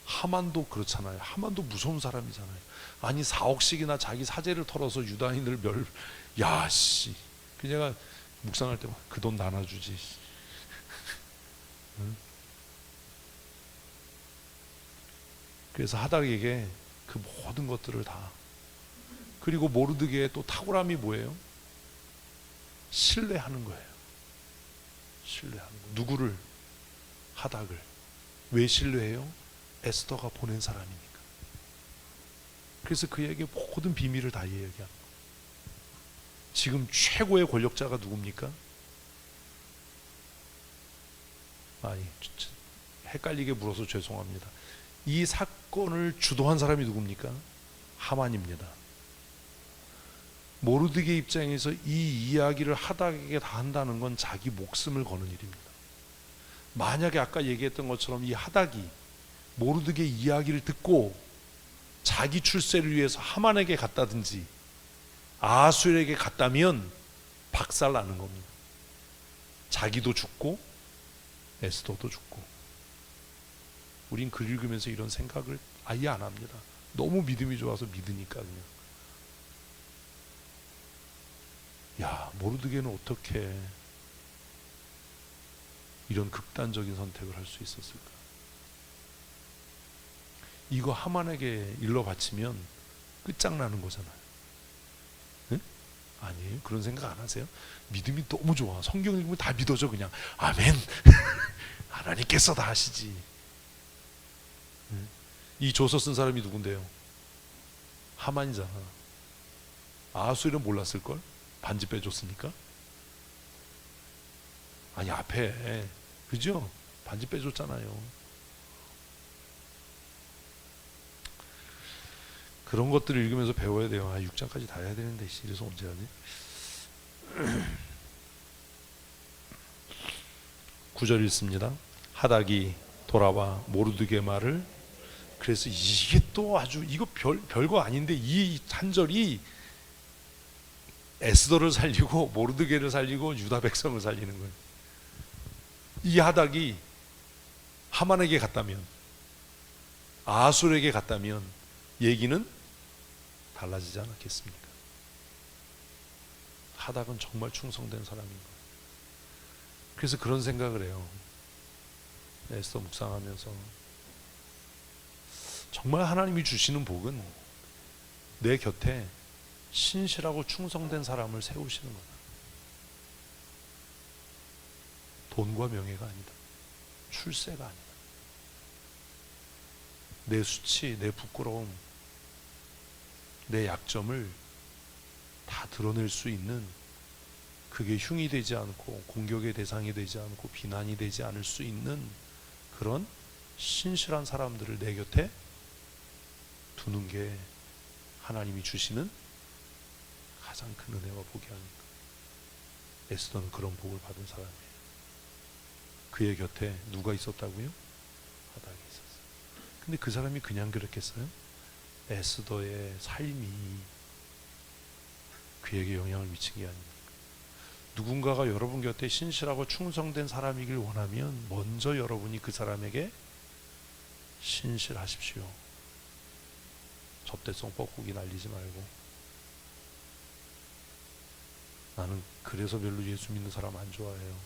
하만도 그렇잖아요. 하만도 무서운 사람이잖아요. 아니 4억씩이나 자기 사제를 털어서 유다인을 야씨. 그 제가 묵상할 때 그 돈 나눠주지. 응? 그래서 하닥에게 그 모든 것들을 다. 그리고 모르드게의 또 탁월함이 뭐예요? 신뢰하는 거예요. 신뢰하는 거. 누구를? 하닥을. 왜 신뢰해요? 에스더가 보낸 사람이니까. 그래서 그에게 모든 비밀을 다 얘기하는 거예요. 지금 최고의 권력자가 누굽니까? 아니, 헷갈리게 물어서 죄송합니다. 이 사건을 주도한 사람이 누굽니까? 하만입니다. 모르드게 입장에서 이 이야기를 하닥에게 다 한다는 건 자기 목숨을 거는 일입니다. 만약에 아까 얘기했던 것처럼 이 하닥이 모르드게 이야기를 듣고 자기 출세를 위해서 하만에게 갔다든지 아수엘에게 갔다면 박살나는 겁니다. 자기도 죽고 에스더도 죽고. 우린 글 읽으면서 이런 생각을 아예 안 합니다. 너무 믿음이 좋아서 믿으니까 그냥. 야, 모르드게는 어떻게 이런 극단적인 선택을 할 수 있었을까? 이거 하만에게 일러 바치면 끝장나는 거잖아요. 응? 아니에요? 그런 생각 안 하세요? 믿음이 너무 좋아. 성경 읽으면 다 믿어져 그냥. 아멘. 하나님께서 다 하시지. 응? 이 조서 쓴 사람이 누군데요? 하만이잖아. 아하수엘은 몰랐을걸? 반지 빼줬으니까. 아니 앞에 그죠? 반지 빼줬잖아요. 그런 것들을 읽으면서 배워야 돼요. 6장까지 다 해야 되는데 이래서 언제 하니? 9절 읽습니다. 하닥이 돌아와 모르드게 말을, 그래서 이게 또 아주 이거 별거 아닌데 이 한 절이 에스더를 살리고 모르드게를 살리고 유다 백성을 살리는 거예요. 이 하닥이 하만에게 갔다면, 아하술에게 갔다면 얘기는 달라지지 않았겠습니까? 하닥은 정말 충성된 사람인 거예요. 그래서 그런 생각을 해요. 에스더 묵상하면서 정말 하나님이 주시는 복은 내 곁에 신실하고 충성된 사람을 세우시는 거다. 돈과 명예가 아니다. 출세가 아니다. 내 수치, 내 부끄러움, 내 약점을 다 드러낼 수 있는, 그게 흉이 되지 않고 공격의 대상이 되지 않고 비난이 되지 않을 수 있는 그런 신실한 사람들을 내 곁에 두는 게 하나님이 주시는 가장 큰 은혜와 복이 아닙니까? 에스더는 그런 복을 받은 사람이에요. 그의 곁에 누가 있었다고요? 하닥이 있었어요. 근데 그 사람이 그냥 그렇겠어요? 에스더의 삶이 그에게 영향을 미친 게 아닙니까? 누군가가 여러분 곁에 신실하고 충성된 사람이길 원하면 먼저 여러분이 그 사람에게 신실하십시오. 접대성 뻐꾸기 날리지 말고. 나는 그래서 별로 예수 믿는 사람 안 좋아해요.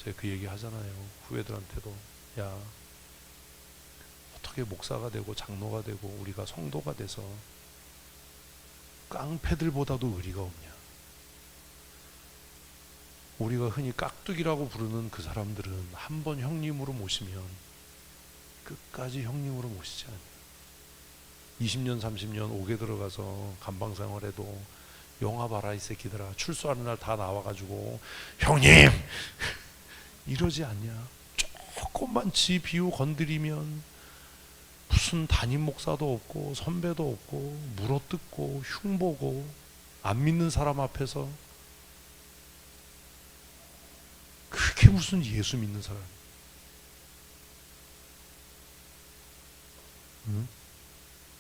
제가 그 얘기 하잖아요. 후배들한테도. 야, 어떻게 목사가 되고 장로가 되고 우리가 성도가 돼서 깡패들보다도 의리가 없냐. 우리가 흔히 깍두기라고 부르는 그 사람들은 한 번 형님으로 모시면 끝까지 형님으로 모시지 않아요. 20년 30년 옥에 들어가서 감방 생활해도 영화 봐라 이 새끼들아, 출소하는 날 다 나와가지고 형님 이러지 않냐. 조금만 지 비유 건드리면 무슨 담임 목사도 없고 선배도 없고 물어뜯고 흉보고 안 믿는 사람 앞에서 그게 무슨 예수 믿는 사람. 응?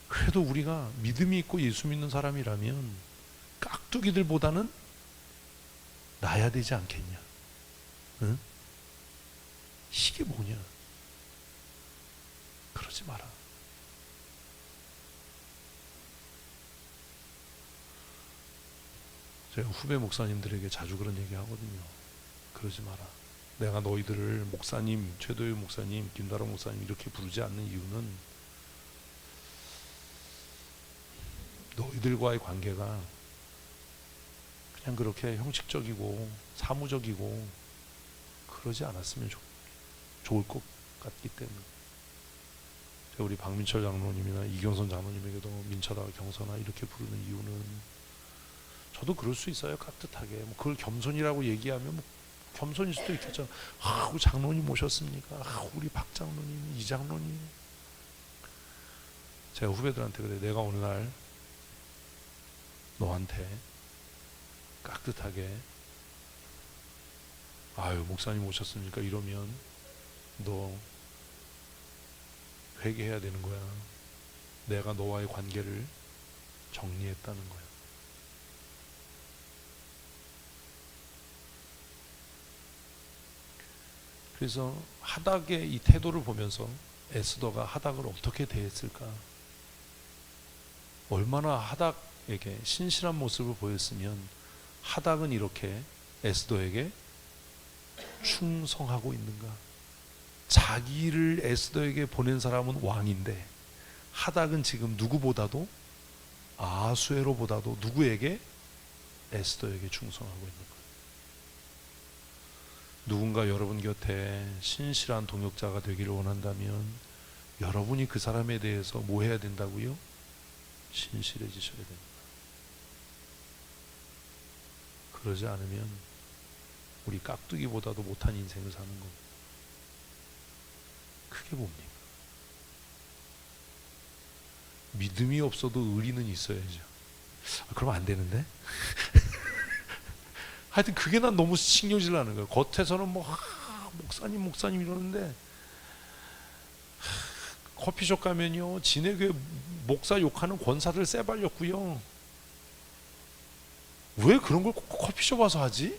그래도 우리가 믿음이 있고 예수 믿는 사람이라면 깍두기들보다는 나야 되지 않겠냐. 응? 이게 뭐냐. 그러지 마라. 제가 후배 목사님들에게 자주 그런 얘기 하거든요. 그러지 마라. 내가 너희들을 목사님, 최도유 목사님, 김다로 목사님 이렇게 부르지 않는 이유는 너희들과의 관계가 그냥 그렇게 형식적이고 사무적이고 그러지 않았으면 좋을 것 같기 때문에. 제가 우리 박민철 장로님이나 이경선 장로님에게도 민철아, 경선아 이렇게 부르는 이유는, 저도 그럴 수 있어요. 깍듯하게. 뭐 그걸 겸손이라고 얘기하면 뭐 겸손일 수도 있겠죠. 아, 우리 장로님 모셨습니까? 아, 우리 박 장로님, 이 장로님. 제가 후배들한테 그래. 내가 어느 날 너한테 깍듯하게 아유 목사님 오셨습니까? 이러면 너 회개해야 되는 거야. 내가 너와의 관계를 정리했다는 거야. 그래서 하닥의 이 태도를 보면서 에스더가 하닥을 어떻게 대했을까? 얼마나 하닥에게 신실한 모습을 보였으면 하닥은 이렇게 에스더에게 충성하고 있는가? 자기를 에스더에게 보낸 사람은 왕인데 하닥은 지금 누구보다도 아수에로보다도 누구에게? 에스더에게 충성하고 있는 거예요. 누군가 여러분 곁에 신실한 동역자가 되기를 원한다면 여러분이 그 사람에 대해서 뭐 해야 된다고요? 신실해지셔야 됩니다. 그러지 않으면 우리 깍두기보다도 못한 인생을 사는 겁니다. 크게 봅니다. 믿음이 없어도 의리는 있어야죠. 그러면 안 되는데? 하여튼 그게 난 너무 신경질 나는 거예요. 겉에서는 뭐 목사님 이러는데 커피숍 가면요 지네 교회 목사 욕하는 권사들 쎄발렸고요. 왜 그런 걸 꼭 커피숍 와서 하지?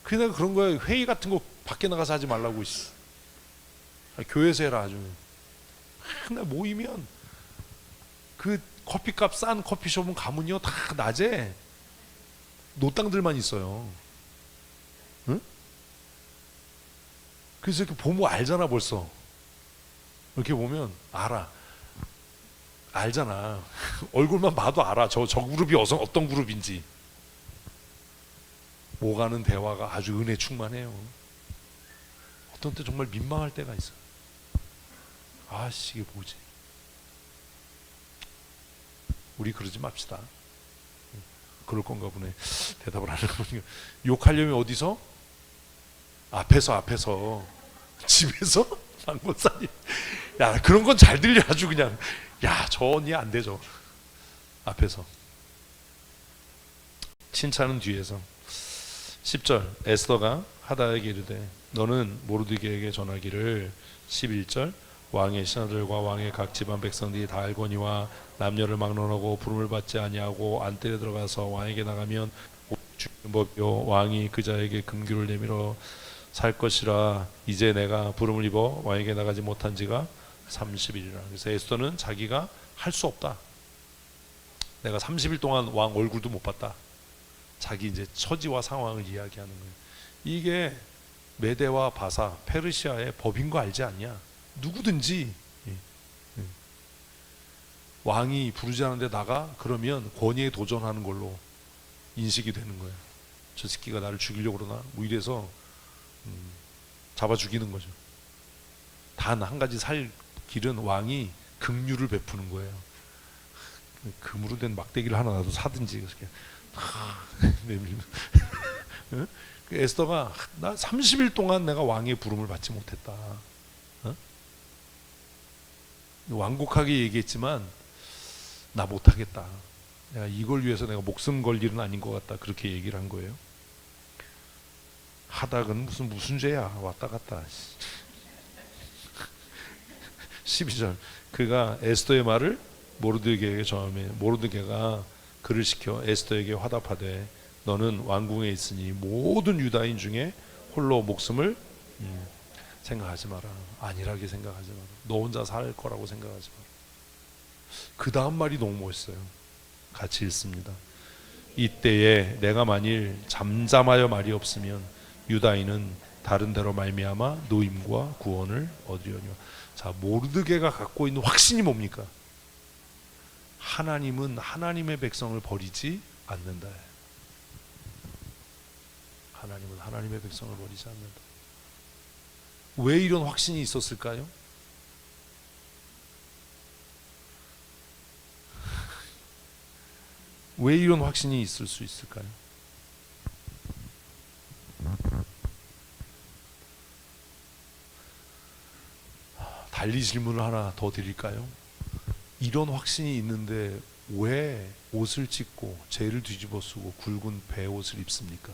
그래 내가 그런 거에 회의 같은 거 밖에 나가서 하지 말라고 있어. 교회에서 해라 아주. 맨날 모이면 그 커피값 싼 커피숍은 가면요 다 낮에 노땅들만 있어요. 응? 그래서 이렇게 보면 알잖아 벌써. 이렇게 보면 알잖아. 얼굴만 봐도 알아. 저 그룹이 어떤 그룹인지. 오가는 대화가 아주 은혜 충만해요. 어떤 때 정말 민망할 때가 있어. 아씨 이게 뭐지? 우리 그러지 맙시다. 그럴 건가 보네. 대답을 안 하고 욕하려면 어디서? 앞에서 집에서? 망고사님 야 그런 건 잘 들려 아주 그냥 야 저 언니 안 되죠. 앞에서 칭찬은 뒤에서. 10절 에스더가 하닥에게 이르되 너는 모르드게에게 전하기를 11절 왕의 신하들과 왕의 각 집안 백성들이 다 알거니와 남녀를 막론하고 부름을 받지 아니하고 안뜰에 들어가서 왕에게 나가면 죽이는 법이요 왕이 그 자에게 금규를 내밀어 살 것이라. 이제 내가 부름을 입어 왕에게 나가지 못한 지가 30일이라. 그래서 에스더는 자기가 할 수 없다. 내가 30일 동안 왕 얼굴도 못 봤다. 자기 이제 처지와 상황을 이야기하는 거예요. 이게 메대와 바사 페르시아의 법인 거 알지 않냐? 누구든지 왕이 부르지 않은데 나가 그러면 권위에 도전하는 걸로 인식이 되는 거예요. 저 새끼가 나를 죽이려고 그러나 뭐 이래서 잡아 죽이는 거죠. 단 한 가지 살 길은 왕이 긍휼을 베푸는 거예요. 금으로 된 막대기를 하나라도 사든지 그렇게 내밀면. 에스더가 나 30일 동안 내가 왕의 부름을 받지 못했다. 완곡하게 얘기했지만 나 못하겠다. 내가 이걸 위해서 내가 목숨 걸 일은 아닌 것 같다. 그렇게 얘기를 한 거예요. 하닥은 무슨 죄야 왔다 갔다. 12절 그가 에스더의 말을 모르드게에게 전하며 모르드게가 그를 시켜 에스더에게 화답하되 너는 왕궁에 있으니 모든 유다인 중에 홀로 목숨을 생각하지 마라. 안일하게 생각하지 마라. 너 혼자 살 거라고 생각하지 마라. 그 다음 말이 너무 멋있어요. 같이 읽습니다. 이때에 내가 만일 잠잠하여 말이 없으면 유다인은 다른 데로 말미암아 노임과 구원을 얻으려니와. 자, 모르드게가 갖고 있는 확신이 뭡니까? 하나님은 하나님의 백성을 버리지 않는다. 하나님은 하나님의 백성을 버리지 않는다. 왜 이런 확신이 있었을까요? 왜 이런 확신이 있을 수 있을까요? 달리 질문을 하나 더 드릴까요? 이런 확신이 있는데 왜 옷을 찢고 죄를 뒤집어 쓰고 굵은 베옷을 입습니까?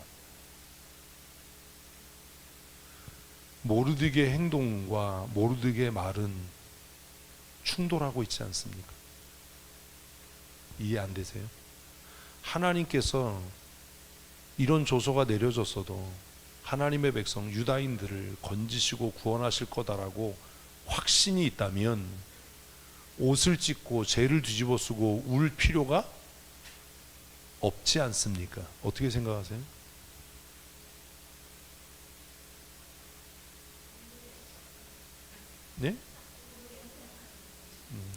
모르드게의 행동과 모르드게의 말은 충돌하고 있지 않습니까? 이해 안 되세요? 하나님께서 이런 조서가 내려졌어도 하나님의 백성 유다인들을 건지시고 구원하실 거다라고 확신이 있다면 옷을 찢고 죄를 뒤집어 쓰고 울 필요가 없지 않습니까? 어떻게 생각하세요? 네?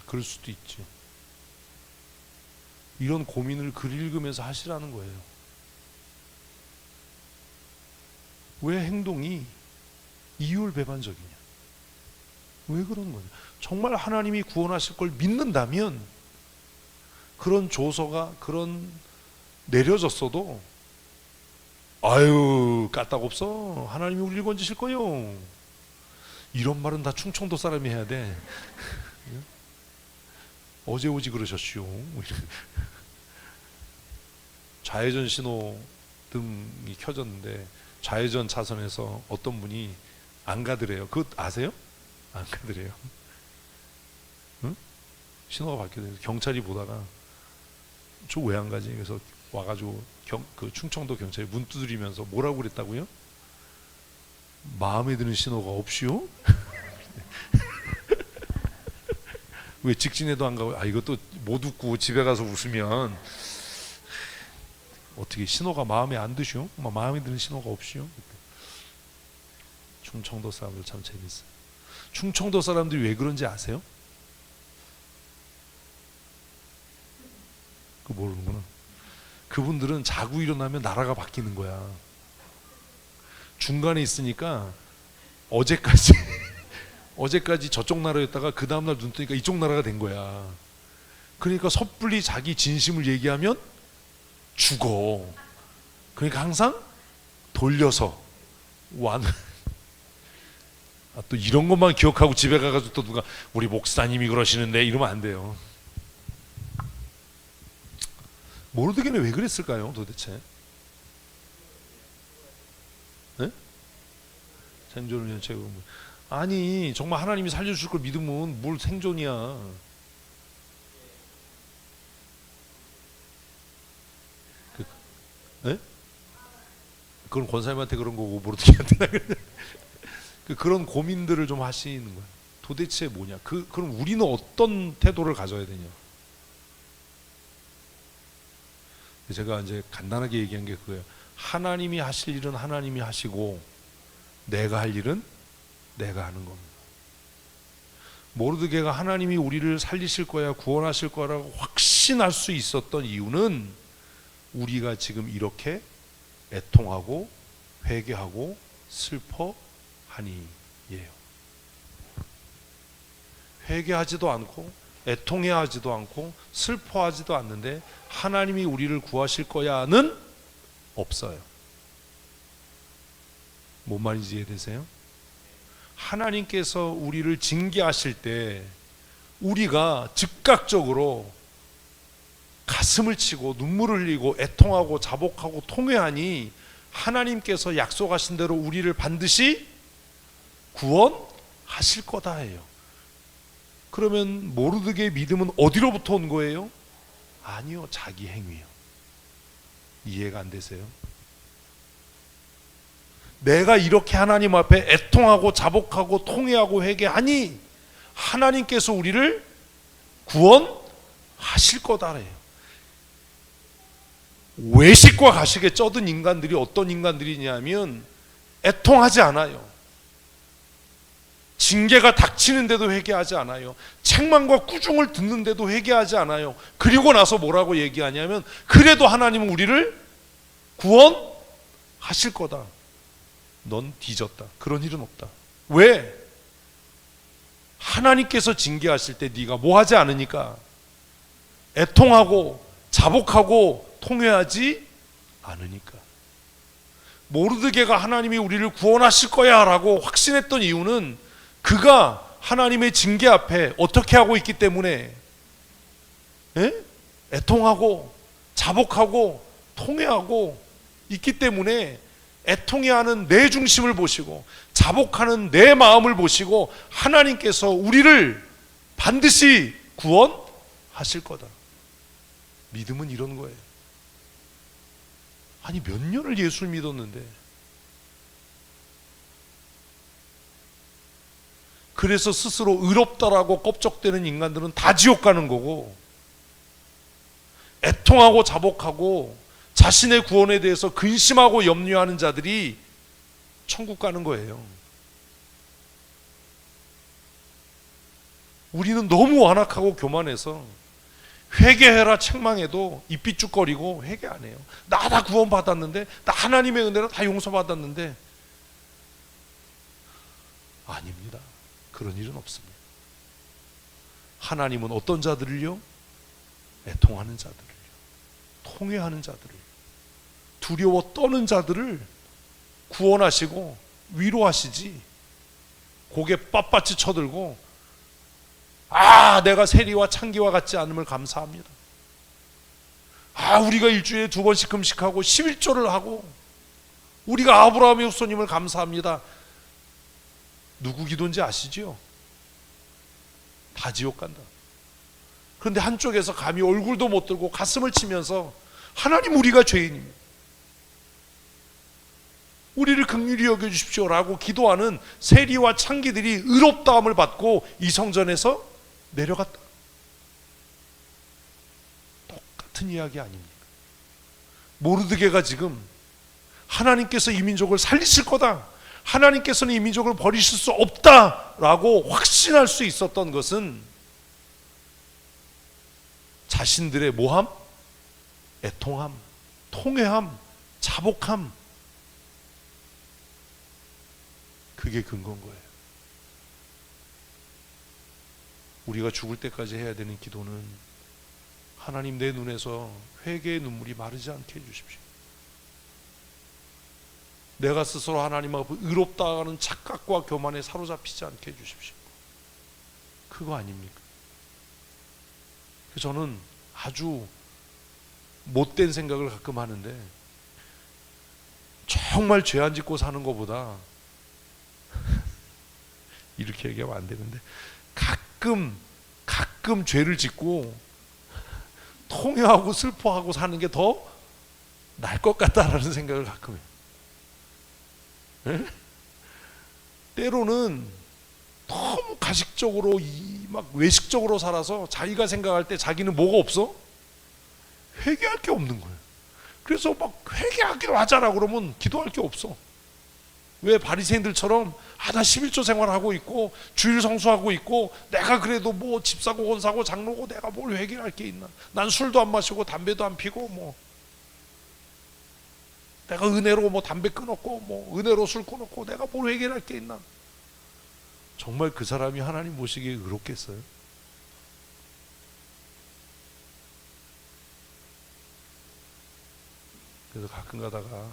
그럴 수도 있죠. 이런 고민을 글 읽으면서 하시라는 거예요. 왜 행동이 이율배반적이냐? 왜 그런 거냐? 정말 하나님이 구원하실 걸 믿는다면 그런 조서가 그런 내려졌어도 아유 까딱없어, 하나님이 우리를 건지실 거요, 이런 말은 다 충청도 사람이 해야 돼. 어제 오지 그러셨슈. 좌회전 신호 등이 켜졌는데 좌회전 차선에서 어떤 분이 안 가더래요. 그거 아세요? 안 가더래요. 응? 신호가 바뀌어서 경찰이 보다가 저 왜 안 가지? 그래서 와가지고 그 충청도 경찰이 문 두드리면서 뭐라고 그랬다고요? 마음에 드는 신호가 없슈? 왜 직진해도 안 가고, 이것도 못 웃고 집에 가서 웃으면 어떻게 신호가 마음에 안 드시오? 마음에 드는 신호가 없시오? 충청도 사람들 참 재밌어요. 충청도 사람들이 왜 그런지 아세요? 그거 모르는구나. 그분들은 자고 일어나면 나라가 바뀌는 거야. 중간에 있으니까 어제까지 저쪽 나라였다가 그 다음날 눈 뜨니까 이쪽 나라가 된 거야. 그러니까 섣불리 자기 진심을 얘기하면 죽어. 그러니까 항상 돌려서 또 이런 것만 기억하고 집에 가가지고 또 누가 우리 목사님이 그러시는데 이러면 안 돼요. 모르드게는 왜 그랬을까요 도대체? 네? 생존을 위한 최고. 아니 정말 하나님이 살려줄 걸 믿으면 뭘 생존이야. 네? 그건 권사님한테 그런 거고 모르드게한테 그런 고민들을 좀 하시는 거야. 도대체 뭐냐? 그럼 우리는 어떤 태도를 가져야 되냐? 제가 이제 간단하게 얘기한 게 그거예요. 하나님이 하실 일은 하나님이 하시고 내가 할 일은 내가 하는 겁니다. 모르드게가 하나님이 우리를 살리실 거야, 구원하실 거라고 확신할 수 있었던 이유는 우리가 지금 이렇게 애통하고 회개하고 슬퍼하니예요. 회개하지도 않고 애통해하지도 않고 슬퍼하지도 않는데 하나님이 우리를 구하실 거야는 없어요. 뭔 말인지 이해되세요? 하나님께서 우리를 징계하실 때 우리가 즉각적으로 가슴을 치고 눈물을 흘리고 애통하고 자복하고 통회하니 하나님께서 약속하신 대로 우리를 반드시 구원하실 거다예요. 그러면 모르드게의 믿음은 어디로부터 온 거예요? 아니요, 자기 행위요. 이해가 안 되세요? 내가 이렇게 하나님 앞에 애통하고 자복하고 통회하고 회개하니 하나님께서 우리를 구원하실 거다래요. 외식과 가식에 쩌든 인간들이 어떤 인간들이냐면 애통하지 않아요. 징계가 닥치는데도 회개하지 않아요. 책망과 꾸중을 듣는데도 회개하지 않아요. 그리고 나서 뭐라고 얘기하냐면 그래도 하나님은 우리를 구원하실 거다. 넌 뒤졌다. 그런 일은 없다. 왜? 하나님께서 징계하실 때 네가 뭐 하지 않으니까 애통하고 자복하고 통회하지 않으니까. 모르드게가 하나님이 우리를 구원하실 거야 라고 확신했던 이유는 그가 하나님의 징계 앞에 어떻게 하고 있기 때문에 애통하고 자복하고 통회하고 있기 때문에 애통해하는 내 중심을 보시고 자복하는 내 마음을 보시고 하나님께서 우리를 반드시 구원하실 거다. 믿음은 이런 거예요. 아니 몇 년을 예수를 믿었는데 그래서 스스로 의롭다라고 껍적대는 인간들은 다 지옥 가는 거고, 애통하고 자복하고 자신의 구원에 대해서 근심하고 염려하는 자들이 천국 가는 거예요. 우리는 너무 완악하고 교만해서 회개해라 책망해도 입 삐죽거리고 회개 안 해요. 나 다 구원 받았는데, 나 하나님의 은혜로 다 용서 받았는데. 아닙니다. 그런 일은 없습니다. 하나님은 어떤 자들을요? 애통하는 자들을요, 통회하는 자들을, 두려워 떠는 자들을 구원하시고 위로하시지, 고개 빳빳이 쳐들고 내가 세리와 창기와 같지 않음을 감사합니다, 우리가 일주일에 2번씩 금식하고 11조를 하고 우리가 아브라함의 후손임을 감사합니다. 누구 기도인지 아시지요? 다 지옥 간다. 그런데 한쪽에서 감히 얼굴도 못 들고 가슴을 치면서 하나님, 우리가 죄인입니다, 우리를 긍휼히 여겨주십시오 라고 기도하는 세리와 창기들이 의롭다함을 받고 이 성전에서 내려갔다. 똑같은 이야기 아닙니까? 모르드게가 지금 하나님께서 이 민족을 살리실 거다, 하나님께서는 이 민족을 버리실 수 없다라고 확신할 수 있었던 것은 자신들의 모함, 애통함, 통회함, 자복함, 그게 근거인 거예요. 우리가 죽을 때까지 해야 되는 기도는 하나님, 내 눈에서 회개의 눈물이 마르지 않게 해주십시오. 내가 스스로 하나님 앞에 의롭다 하는 착각과 교만에 사로잡히지 않게 해주십시오. 그거 아닙니까? 저는 아주 못된 생각을 가끔 하는데, 정말 죄 안 짓고 사는 것보다 이렇게 얘기하면 안 되는데, 가끔 죄를 짓고 통회하고 슬퍼하고 사는 게 더 나을 것 같다라는 생각을 가끔 해요. 네? 때로는 너무 가식적으로 막 외식적으로 살아서 자기가 생각할 때 자기는 뭐가 없어? 회개할 게 없는 거예요. 그래서 막 회개하기로 하자라 그러면 기도할 게 없어. 왜 바리새인들처럼 나 11조 생활하고 있고 주일 성수하고 있고, 내가 그래도 뭐 집사고 권사고 장로고 내가 뭘 회개할 게 있나, 난 술도 안 마시고 담배도 안 피고, 뭐 내가 은혜로 뭐 담배 끊었고 뭐 은혜로 술 끊었고 내가 뭘 회개할 게 있나. 정말 그 사람이 하나님 보시기에 의롭겠어요? 그래서 가끔 가다가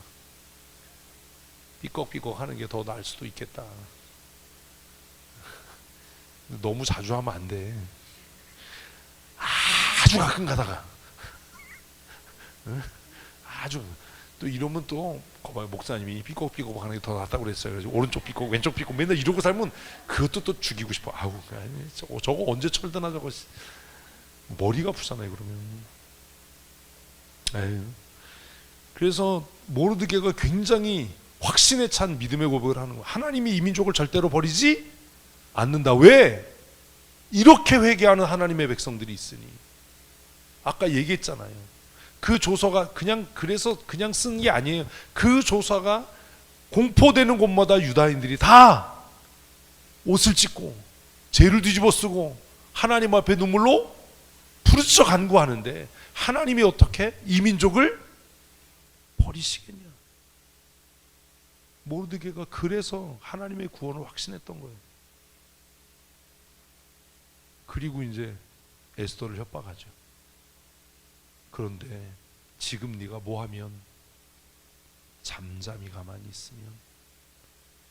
삐걱삐걱 하는 게 더 나을 수도 있겠다. 너무 자주 하면 안 돼. 아주 가끔 가다가, 아주 또 이러면 또 목사님이 삐걱삐걱 하는 게 더 낫다고 그랬어요. 그래서 오른쪽 삐걱 왼쪽 삐걱 맨날 이러고 살면 그것도 또 죽이고 싶어. 저거 언제 철드나, 저거 머리가 아프잖아요 그러면. 그래서 모르드게가 굉장히 확신에 찬 믿음의 고백을 하는 거예요. 하나님이 이 민족을 절대로 버리지 않는다. 왜? 이렇게 회개하는 하나님의 백성들이 있으니. 아까 얘기했잖아요. 그 조서가 그래서 그냥 쓴 게 아니에요. 그 조서가 공포되는 곳마다 유다인들이 다 옷을 찢고 죄를 뒤집어 쓰고 하나님 앞에 눈물로 부르짖어 간구하는데, 하나님이 어떻게 이 민족을 버리시겠냐. 모르드게가 그래서 하나님의 구원을 확신했던 거예요. 그리고 이제 에스더를 협박하죠. 그런데 지금 네가 뭐하면, 잠잠히 가만히 있으면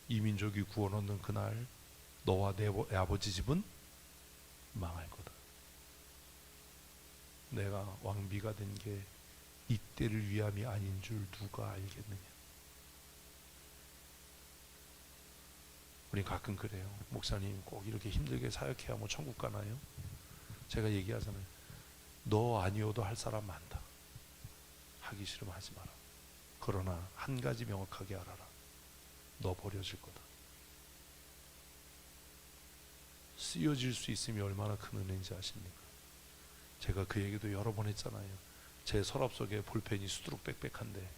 이 민족이 구원 얻는 그날 너와 내 아버지 집은 망할 거다. 내가 왕비가 된 게 이때를 위함이 아닌 줄 누가 알겠느냐. 우리 가끔 그래요. 목사님 꼭 이렇게 힘들게 사역해야 뭐 천국 가나요? 제가 얘기하잖아요. 너 아니어도 할 사람 많다. 하기 싫으면 하지 마라. 그러나 한 가지 명확하게 알아라. 너 버려질 거다. 쓰여질 수 있음이 얼마나 큰 은혜인지 아십니까? 제가 그 얘기도 여러 번 했잖아요. 제 서랍 속에 볼펜이 수두룩빽빽한데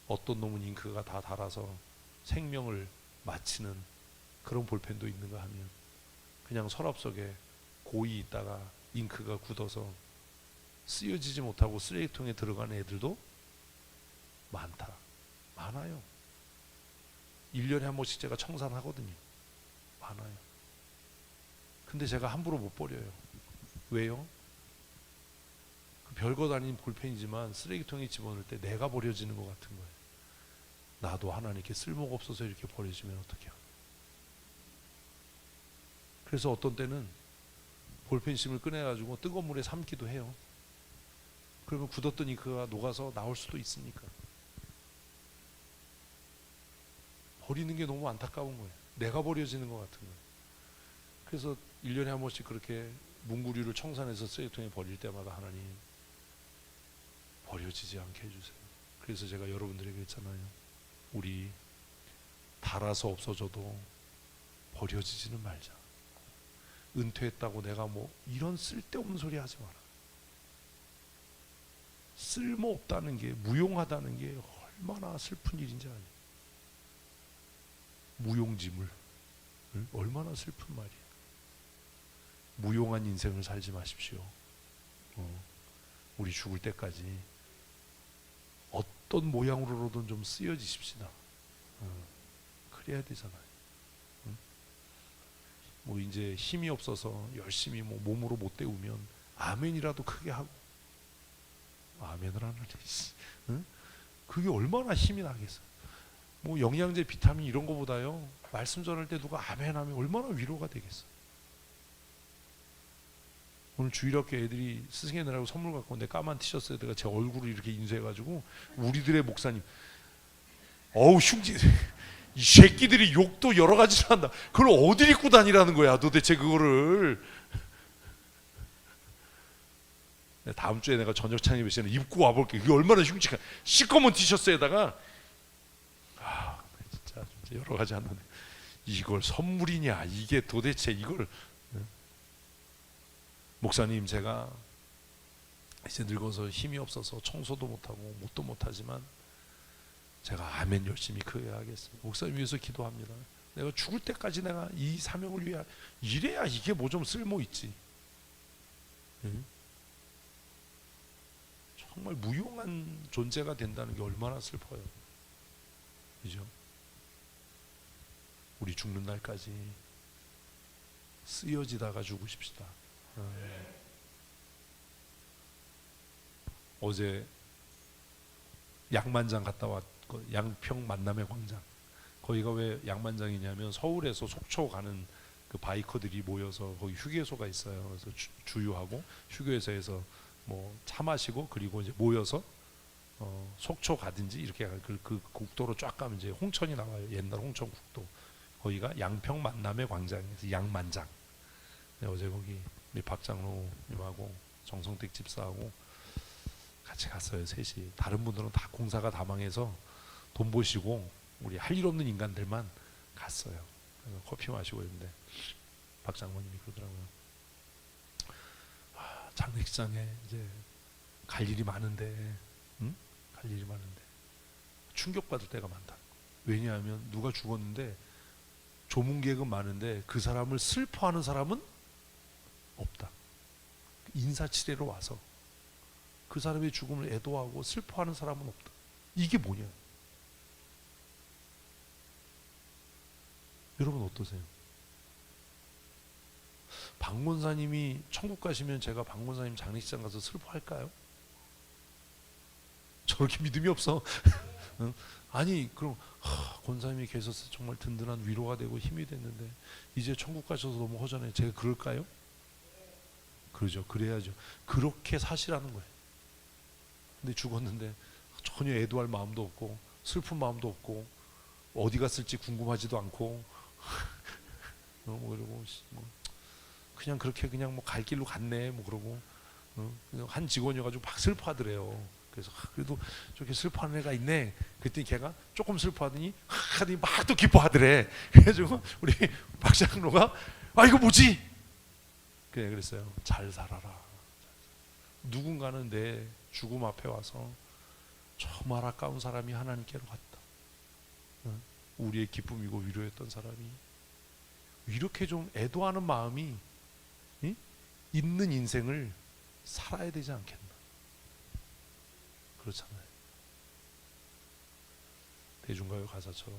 어떤 놈은 잉크가 다 닳아서 생명을 마치는 그런 볼펜도 있는가 하면, 그냥 서랍 속에 고이 있다가 잉크가 굳어서 쓰여지지 못하고 쓰레기통에 들어가는 애들도 많아요. 1년에 한 번씩 제가 청산하거든요. 많아요. 근데 제가 함부로 못 버려요. 왜요? 그 별것 아닌 볼펜이지만 쓰레기통에 집어넣을 때 내가 버려지는 것 같은 거예요. 나도 하나님께 쓸모가 없어서 이렇게 버려지면 어떡해요? 그래서 어떤 때는 볼펜심을 꺼내가지고 뜨거운 물에 삶기도 해요. 그러면 굳었던 잉크가 녹아서 나올 수도 있으니까. 버리는 게 너무 안타까운 거예요. 내가 버려지는 것 같은 거예요. 그래서 1년에 한 번씩 그렇게 문구류를 청산해서 쓰레기통에 버릴 때마다 하나님 버려지지 않게 해주세요. 그래서 제가 여러분들에게 했잖아요. 우리 닳아서 없어져도 버려지지는 말자. 은퇴했다고 내가 뭐 이런 쓸데없는 소리 하지 마라. 쓸모없다는 게, 무용하다는 게 얼마나 슬픈 일인지 아니. 무용지물, 얼마나 슬픈 말이에요. 무용한 인생을 살지 마십시오. 우리 죽을 때까지 어떤 모양으로든 좀 쓰여지십시다. 그래야 되잖아요. 뭐 이제 힘이 없어서 열심히 뭐 몸으로 못 때우면 아멘이라도 크게 하고, 아멘을 안 하네. 그게 얼마나 힘이 나겠어. 뭐 영양제, 비타민 이런 거보다요, 말씀 전할 때 누가 아멘 하면 얼마나 위로가 되겠어. 오늘 주일학교 애들이 스승애들하고 선물 갖고 온데 까만 티셔츠에다가 제 얼굴을 이렇게 인쇄해가지고, 우리들의 목사님, 어우 흉지, 이 새끼들이 욕도 여러 가지를 한다. 그걸 어디 입고 다니라는 거야 도대체 그거를. 다음 주에 내가 저녁 창립 시간에 입고 와볼게. 이게 얼마나 흉측한, 시꺼먼 티셔츠에다가 진짜 여러 가지 하는데 이걸 선물이냐, 이게 도대체 이걸. 목사님, 제가 이제 늙어서 힘이 없어서 청소도 못하고 뭣도 못하지만 제가 아멘 열심히 크게 하겠습니다. 목사님 위해서 기도합니다. 내가 죽을 때까지 내가 이 사명을 위해 이래야 이게 뭐 좀 쓸모 있지. 정말 무용한 존재가 된다는 게 얼마나 슬퍼요. 그죠? 우리 죽는 날까지 쓰여지다가 죽으십시다. 어제 양만장 갔다 왔고, 양평 만남의 광장. 거기가 왜 양만장이냐면 서울에서 속초 가는 그 바이커들이 모여서 거기 휴게소가 있어요. 그래서 주유하고 휴게소에서 뭐 차 마시고, 그리고 이제 모여서 속초 가든지 이렇게 그 국도로 쫙 가면 이제 홍천이 나와요. 옛날 홍천 국도. 거기가 양평 만남의 광장에서 양만장. 어제 거기 박장로님하고 정성택 집사하고 같이 갔어요. 셋이. 다른 분들은 다 공사가 다 망해서 돈 보시고 우리 할 일 없는 인간들만 갔어요. 커피 마시고 있는데 박장로님이 그러더라고요. 장례식장에 이제 갈 일이 많은데, 갈 일이 많은데 충격받을 때가 많다. 왜냐하면 누가 죽었는데 조문객은 많은데 그 사람을 슬퍼하는 사람은 없다. 인사치레로 와서 그 사람의 죽음을 애도하고 슬퍼하는 사람은 없다. 이게 뭐냐? 여러분 어떠세요? 박 권사님이 천국 가시면 제가 박 권사님 장례식장 가서 슬퍼할까요? 저렇게 믿음이 없어. 응? 아니 그럼 권사님이 계셔서 정말 든든한 위로가 되고 힘이 됐는데 이제 천국 가셔서 너무 허전해. 제가 그럴까요? 그러죠. 그래야죠. 그렇게 사시라는 거예요. 근데 죽었는데 전혀 애도할 마음도 없고 슬픈 마음도 없고 어디 갔을지 궁금하지도 않고 뭐 그러고 뭐 그냥 그렇게 그냥 뭐 갈 길로 갔네 뭐 그러고 그냥 한 직원이어가지고 막 슬퍼하더래요. 그래서 그래도 저렇게 슬퍼하는 애가 있네. 그랬더니 걔가 조금 슬퍼하더니 하더니 막 또 기뻐하더래. 그래가지고 우리 박장로가 이거 뭐지? 그래 그랬어요. 잘 살아라. 누군가는 내 죽음 앞에 와서 정말 아까운 사람이 하나님께로 갔다. 우리의 기쁨이고 위로였던 사람이 이렇게 좀 애도하는 마음이 있는 인생을 살아야 되지 않겠나. 그렇잖아요. 대중가요 가사처럼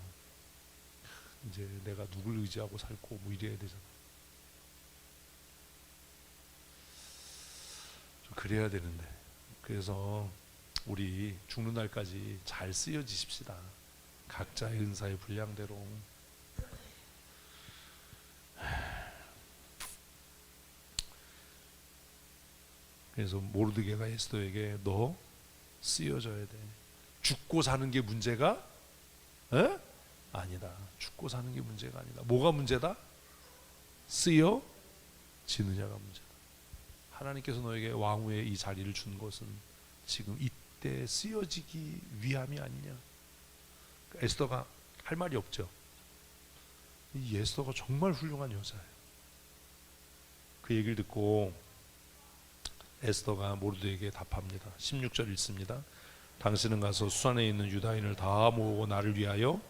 이제 내가 누굴 의지하고 살고 뭐 이래야 되잖아. 좀 그래야 되는데. 그래서 우리 죽는 날까지 잘 쓰여지십시다. 각자의 은사의 분량대로. 그래서 모르드게가 에스더에게 너 쓰여져야 돼. 죽고 사는 게 문제가 아니다. 죽고 사는 게 문제가 아니다. 뭐가 문제다? 쓰여지느냐가 문제다. 하나님께서 너에게 왕후의 이 자리를 준 것은 지금 이때 쓰여지기 위함이 아니냐. 에스더가 할 말이 없죠. 이 에스더가 정말 훌륭한 여자예요. 그 얘기를 듣고 에스더가 모르드에게 답합니다. 16절 읽습니다. 당신은 가서 수산에 있는 유다인을 다 모으고 나를 위하여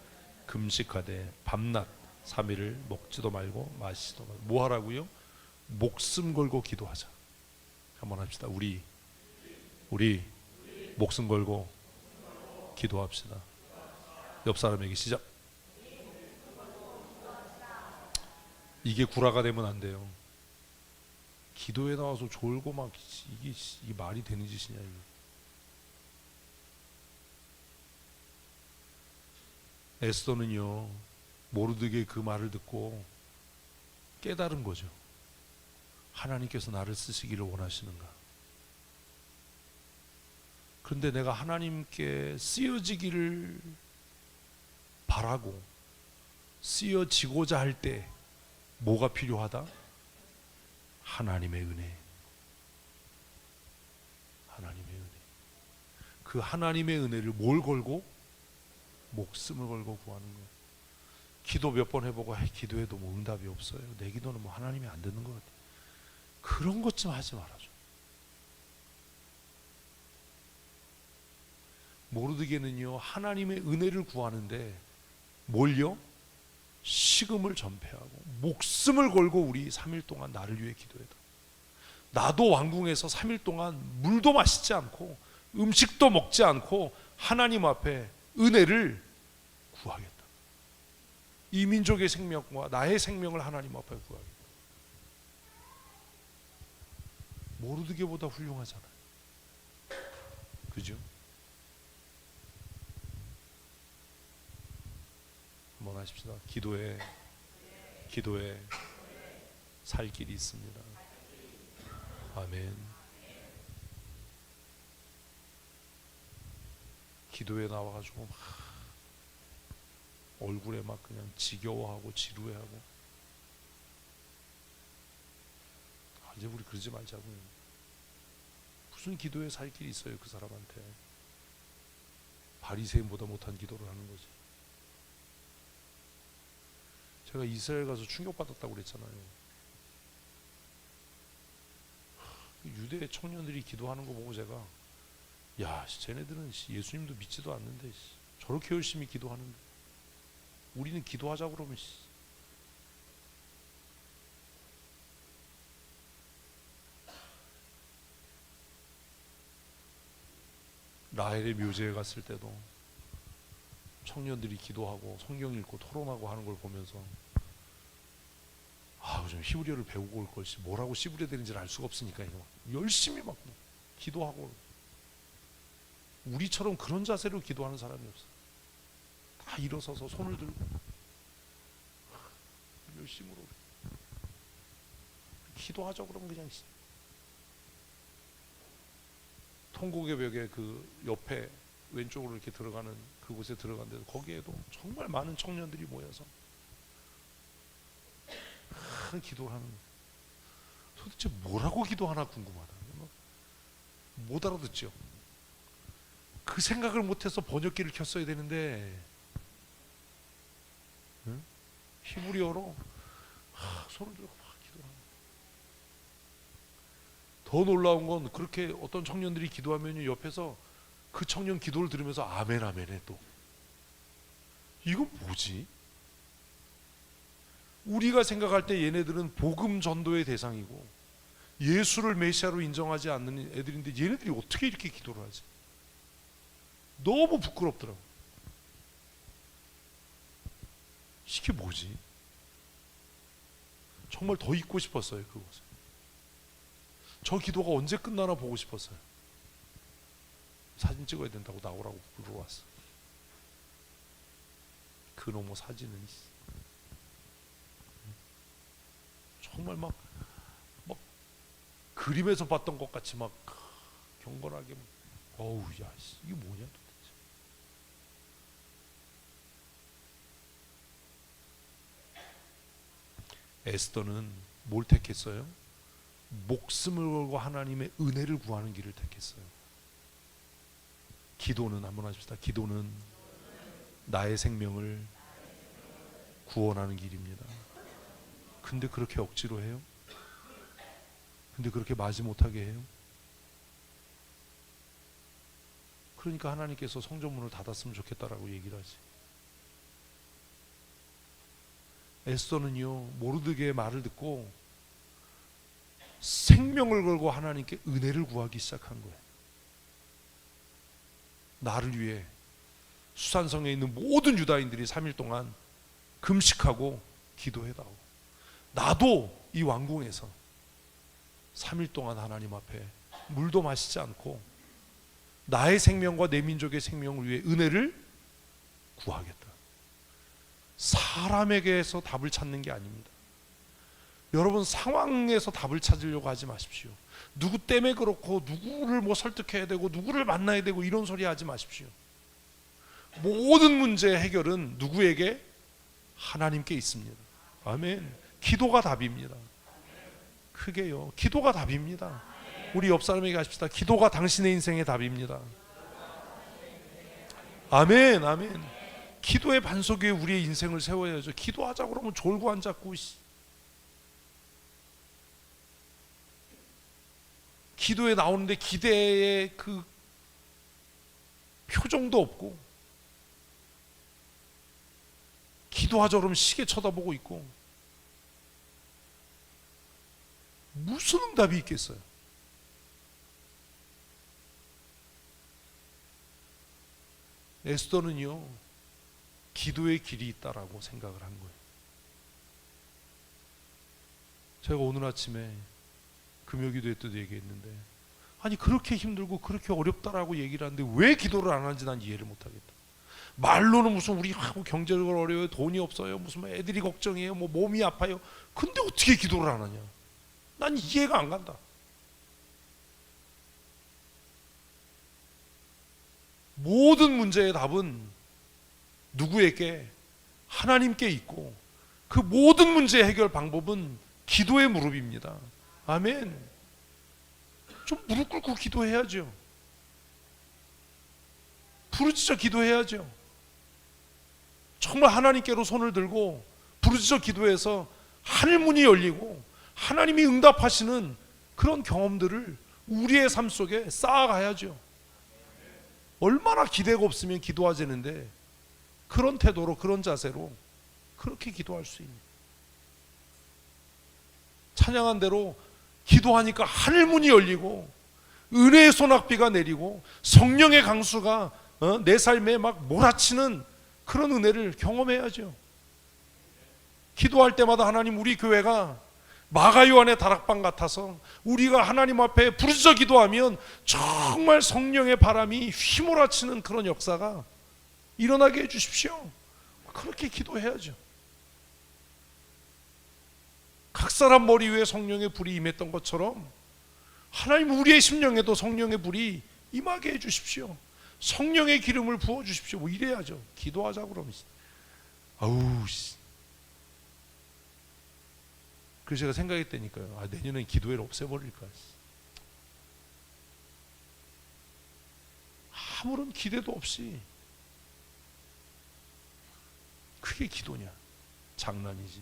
금식하되 밤낮 3일을 먹지도 말고 마시지도 말고. 뭐 하라고요? 목숨 걸고 기도하자. 한번 합시다. 우리 목숨 걸고 기도합시다. 옆 사람에게 시작. 이게 구라가 되면 안 돼요. 기도에 나와서 졸고 막 이게 말이 되는 짓이냐 이거. 에스더는요 모르드게 그 말을 듣고 깨달은 거죠. 하나님께서 나를 쓰시기를 원하시는가. 그런데 내가 하나님께 쓰여지기를 바라고 쓰여지고자 할 때 뭐가 필요하다? 하나님의 은혜. 하나님의 은혜. 그 하나님의 은혜를 뭘 걸고? 목숨을 걸고 구하는 거예요. 기도 몇 번 해보고 기도해도 뭐 응답이 없어요. 내 기도는 뭐 하나님이 안 듣는 것 같아요. 그런 것 좀 하지 말아줘. 모르드게는요 하나님의 은혜를 구하는데 뭘요? 식음을 전폐하고 목숨을 걸고 우리 3일 동안 나를 위해 기도해다. 나도 왕궁에서 3일 동안 물도 마시지 않고 음식도 먹지 않고 하나님 앞에 은혜를 구하겠다. 이 민족의 생명과 나의 생명을 하나님 앞에 구하겠다. 모르드게보다 훌륭하잖아요. 그죠? 한번 하십시다. 기도에 살 길이 있습니다. 아멘. 기도에 나와가지고 막 얼굴에 막 그냥 지겨워하고 지루해하고 이제 우리 그러지 말자고요. 무슨 기도에 살 길이 있어요 그 사람한테. 바리새인보다 못한 기도를 하는 거지. 제가 이스라엘 가서 충격받았다고 그랬잖아요. 유대 청년들이 기도하는 거 보고 제가 야 쟤네들은 예수님도 믿지도 않는데 저렇게 열심히 기도하는데 우리는 기도하자 그러면 라헬의 묘제에 갔을 때도 청년들이 기도하고 성경 읽고 토론하고 하는 걸 보면서 좀 히브리어를 배우고 올 것이 뭐라고 씨부려 되는지를 알 수가 없으니까 이거 열심히 막 기도하고. 우리처럼 그런 자세로 기도하는 사람이 없어. 다 일어서서 손을 들고 열심으로 기도하자 그러면 그냥 통곡의 벽에 그 옆에 왼쪽으로 이렇게 들어가는 그곳에 들어간데도 거기에도 정말 많은 청년들이 모여서 기도를 하는. 도대체 뭐라고 기도하나 궁금하다. 못 알아듣죠. 그 생각을 못해서 번역기를 켰어야 되는데, 응? 히브리어로 손을 들고 막 기도하는. 더 놀라운 건 그렇게 어떤 청년들이 기도하면 옆에서 그 청년 기도를 들으면서 아멘 아멘 해. 또 이건 뭐지? 우리가 생각할 때 얘네들은 복음 전도의 대상이고 예수를 메시아로 인정하지 않는 애들인데 얘네들이 어떻게 이렇게 기도를 하지? 너무 부끄럽더라고. 이게 뭐지? 정말 더 있고 싶었어요. 그곳에. 저 기도가 언제 끝나나 보고 싶었어요. 사진 찍어야 된다고 나오라고 부르러 왔어. 그놈의 사진은 정말 막 그림에서 봤던 것 같이 막 경건하게 어우 야 이게 뭐냐 도대체. 에스더는 뭘 택했어요? 목숨을 걸고 하나님의 은혜를 구하는 길을 택했어요. 기도는 한번 하십시다. 기도는 나의 생명을 구원하는 길입니다. 근데 그렇게 억지로 해요? 근데 그렇게 마지못하게 해요? 그러니까 하나님께서 성전문을 닫았으면 좋겠다라고 얘기를 하지. 에스더는요 모르드게의 말을 듣고 생명을 걸고 하나님께 은혜를 구하기 시작한 거예요. 나를 위해 수산성에 있는 모든 유다인들이 3일 동안 금식하고 기도해다오. 나도 이 왕궁에서 3일 동안 하나님 앞에 물도 마시지 않고 나의 생명과 내 민족의 생명을 위해 은혜를 구하겠다. 사람에게서 답을 찾는 게 아닙니다. 여러분 상황에서 답을 찾으려고 하지 마십시오. 누구 때문에 그렇고 누구를 뭐 설득해야 되고 누구를 만나야 되고 이런 소리 하지 마십시오. 모든 문제의 해결은 누구에게? 하나님께 있습니다. 아멘. 기도가 답입니다. 크게요. 기도가 답입니다. 우리 옆 사람에게 하십시다. 기도가 당신의 인생의 답입니다. 아멘. 아멘. 기도의 반석 위에 우리의 인생을 세워야죠. 기도하자 그러면 졸고 앉았고 기도에 나오는데 기대의 그 표정도 없고 기도하자 그러면 시계 쳐다보고 있고 무슨 응답이 있겠어요? 에스더는요 기도의 길이 있다라고 생각을 한 거예요. 제가 오늘 아침에 금요기도회 때도 얘기했는데 아니 그렇게 힘들고 그렇게 어렵다라고 얘기를 하는데 왜 기도를 안 하는지 난 이해를 못하겠다. 말로는 무슨 우리 경제적으로 어려워요, 돈이 없어요, 무슨 애들이 걱정이에요, 뭐 몸이 아파요. 근데 어떻게 기도를 안 하냐? 난 이해가 안 간다. 모든 문제의 답은 누구에게? 하나님께 있고 그 모든 문제의 해결 방법은 기도의 무릎입니다. 아멘. 좀 무릎 꿇고 기도해야죠. 부르짖어 기도해야죠. 정말 하나님께로 손을 들고 부르짖어 기도해서 하늘문이 열리고 하나님이 응답하시는 그런 경험들을 우리의 삶 속에 쌓아가야죠. 얼마나 기대가 없으면 기도하자는데 그런 태도로 그런 자세로 그렇게 기도할 수 있는, 찬양한 대로 기도하니까 하늘문이 열리고 은혜의 소낙비가 내리고 성령의 강수가 내 삶에 막 몰아치는 그런 은혜를 경험해야죠. 기도할 때마다 하나님 우리 교회가 마가요한의 다락방 같아서 우리가 하나님 앞에 부르짖어 기도하면 정말 성령의 바람이 휘몰아치는 그런 역사가 일어나게 해주십시오. 그렇게 기도해야죠. 각 사람 머리 위에 성령의 불이 임했던 것처럼 하나님 우리의 심령에도 성령의 불이 임하게 해주십시오. 성령의 기름을 부어주십시오. 뭐 이래야죠. 기도하자 그러면 아우 그래서 제가 생각했다니까요. 내년엔 기도회를 없애버릴까. 아무런 기대도 없이. 그게 기도냐? 장난이지.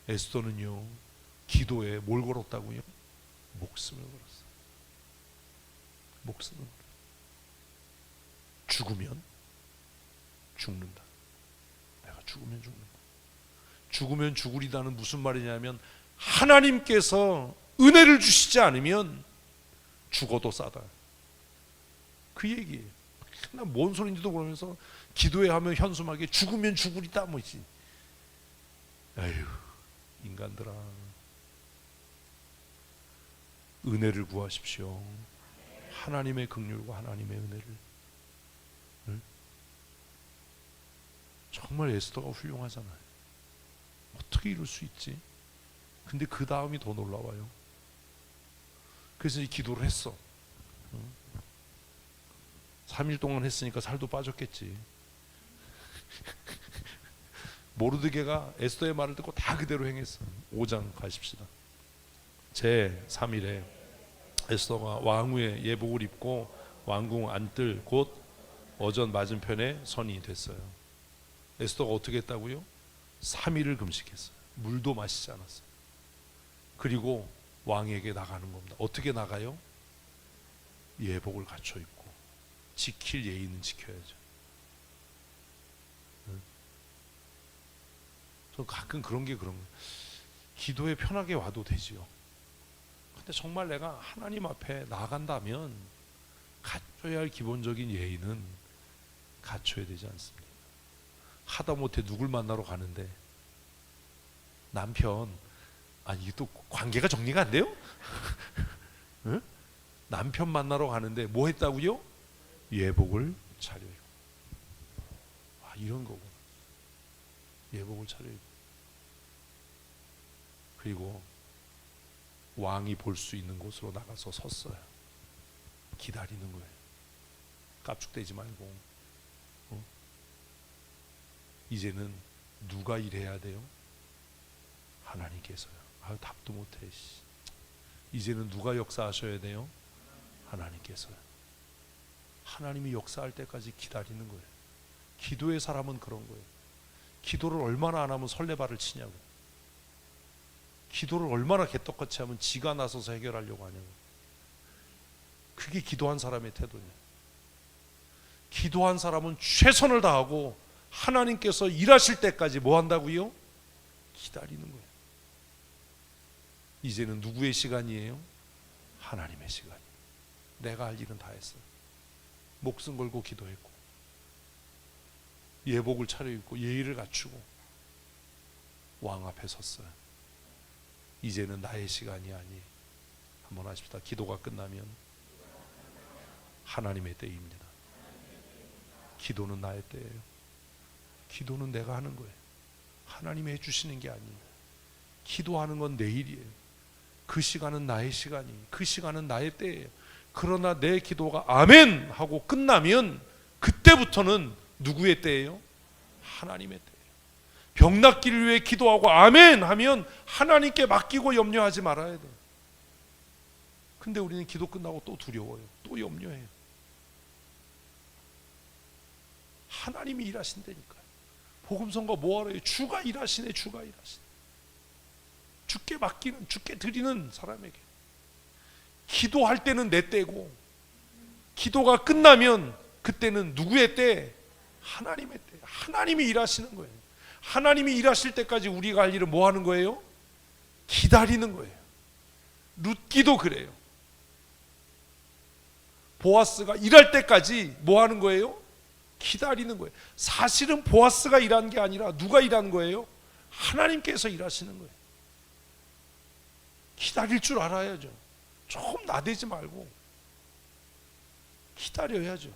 에스더는요, 기도에 뭘 걸었다고요? 목숨을 걸었어. 목숨을 걸었어. 죽으면 죽는다. 내가 죽으면 죽는다. 죽으면 죽으리다는 무슨 말이냐면, 하나님께서 은혜를 주시지 않으면 죽어도 싸다. 그 얘기예요. 나 뭔 소리인지도 모르면서 기도에 하면 현수막에 죽으면 죽으리다 뭐지. 아유, 인간들아, 은혜를 구하십시오. 하나님의 긍휼과 하나님의 은혜를. 응? 정말 에스더가 훌륭하잖아요. 어떻게 이럴 수 있지? 근데 그 다음이 더 놀라워요. 그래서 이 기도를 했어. 3일 동안 했으니까 살도 빠졌겠지. 모르드게가 에스더의 말을 듣고 다 그대로 행했어. 5장 가십시다. 제 3일에 에스더가 왕후의 예복을 입고 왕궁 안뜰 곧 어전 맞은편에 선이 됐어요. 에스더가 어떻게 했다고요? 3일을 금식했어요. 물도 마시지 않았어요. 그리고 왕에게 나가는 겁니다. 어떻게 나가요? 예복을 갖춰 입고. 지킬 예의는 지켜야죠. 저 가끔 그런 거예요. 기도에 편하게 와도 되지요. 근데 정말 내가 하나님 앞에 나간다면 갖춰야 할 기본적인 예의는 갖춰야 되지 않습니까? 하다못해 누굴 만나러 가는데 남편, 아니 이게 또 관계가 정리가 안 돼요? 응? 남편 만나러 가는데 뭐 했다고요? 예복을 차려입고. 아, 이런 거구나. 예복을 차려입고. 그리고 왕이 볼 수 있는 곳으로 나가서 섰어요. 기다리는 거예요. 깝죽대지 말고. 이제는 누가 일해야 돼요? 하나님께서요. 아유, 답도 못해. 이제는 누가 역사하셔야 돼요? 하나님께서요. 하나님이 역사할 때까지 기다리는 거예요. 기도의 사람은 그런 거예요. 기도를 얼마나 안 하면 설레발을 치냐고. 기도를 얼마나 개떡같이 하면 지가 나서서 해결하려고 하냐고. 그게 기도한 사람의 태도냐. 기도한 사람은 최선을 다하고 하나님께서 일하실 때까지 뭐 한다고요? 기다리는 거예요. 이제는 누구의 시간이에요? 하나님의 시간이에요. 내가 할 일은 다 했어요. 목숨 걸고 기도했고 예복을 차려입고 예의를 갖추고 왕 앞에 섰어요. 이제는 나의 시간이 아니에요. 한번 하십시다. 기도가 끝나면 하나님의 때입니다. 기도는 나의 때예요. 기도는 내가 하는 거예요. 하나님이 해주시는 게 아니에요. 기도하는 건 내 일이에요. 그 시간은 나의 시간이에요. 그 시간은 나의 때예요. 그러나 내 기도가 아멘 하고 끝나면 그때부터는 누구의 때예요? 하나님의 때예요. 병 낫기를 위해 기도하고 아멘 하면 하나님께 맡기고 염려하지 말아야 돼요. 근데 우리는 기도 끝나고 또 두려워요. 또 염려해요. 하나님이 일하신다니까요. 복음성가 뭐하래요? 주가 일하시네. 주가 일하시네. 주께 맡기는, 주께 드리는 사람에게. 기도할 때는 내 때고 기도가 끝나면 그때는 누구의 때? 하나님의 때. 하나님이 일하시는 거예요. 하나님이 일하실 때까지 우리가 할 일은 뭐 하는 거예요? 기다리는 거예요. 룻기도 그래요. 보아스가 일할 때까지 뭐 하는 거예요? 기다리는 거예요. 사실은 보아스가 일한 게 아니라 누가 일한 거예요? 하나님께서 일하시는 거예요. 기다릴 줄 알아야죠. 조금 나대지 말고 기다려야죠.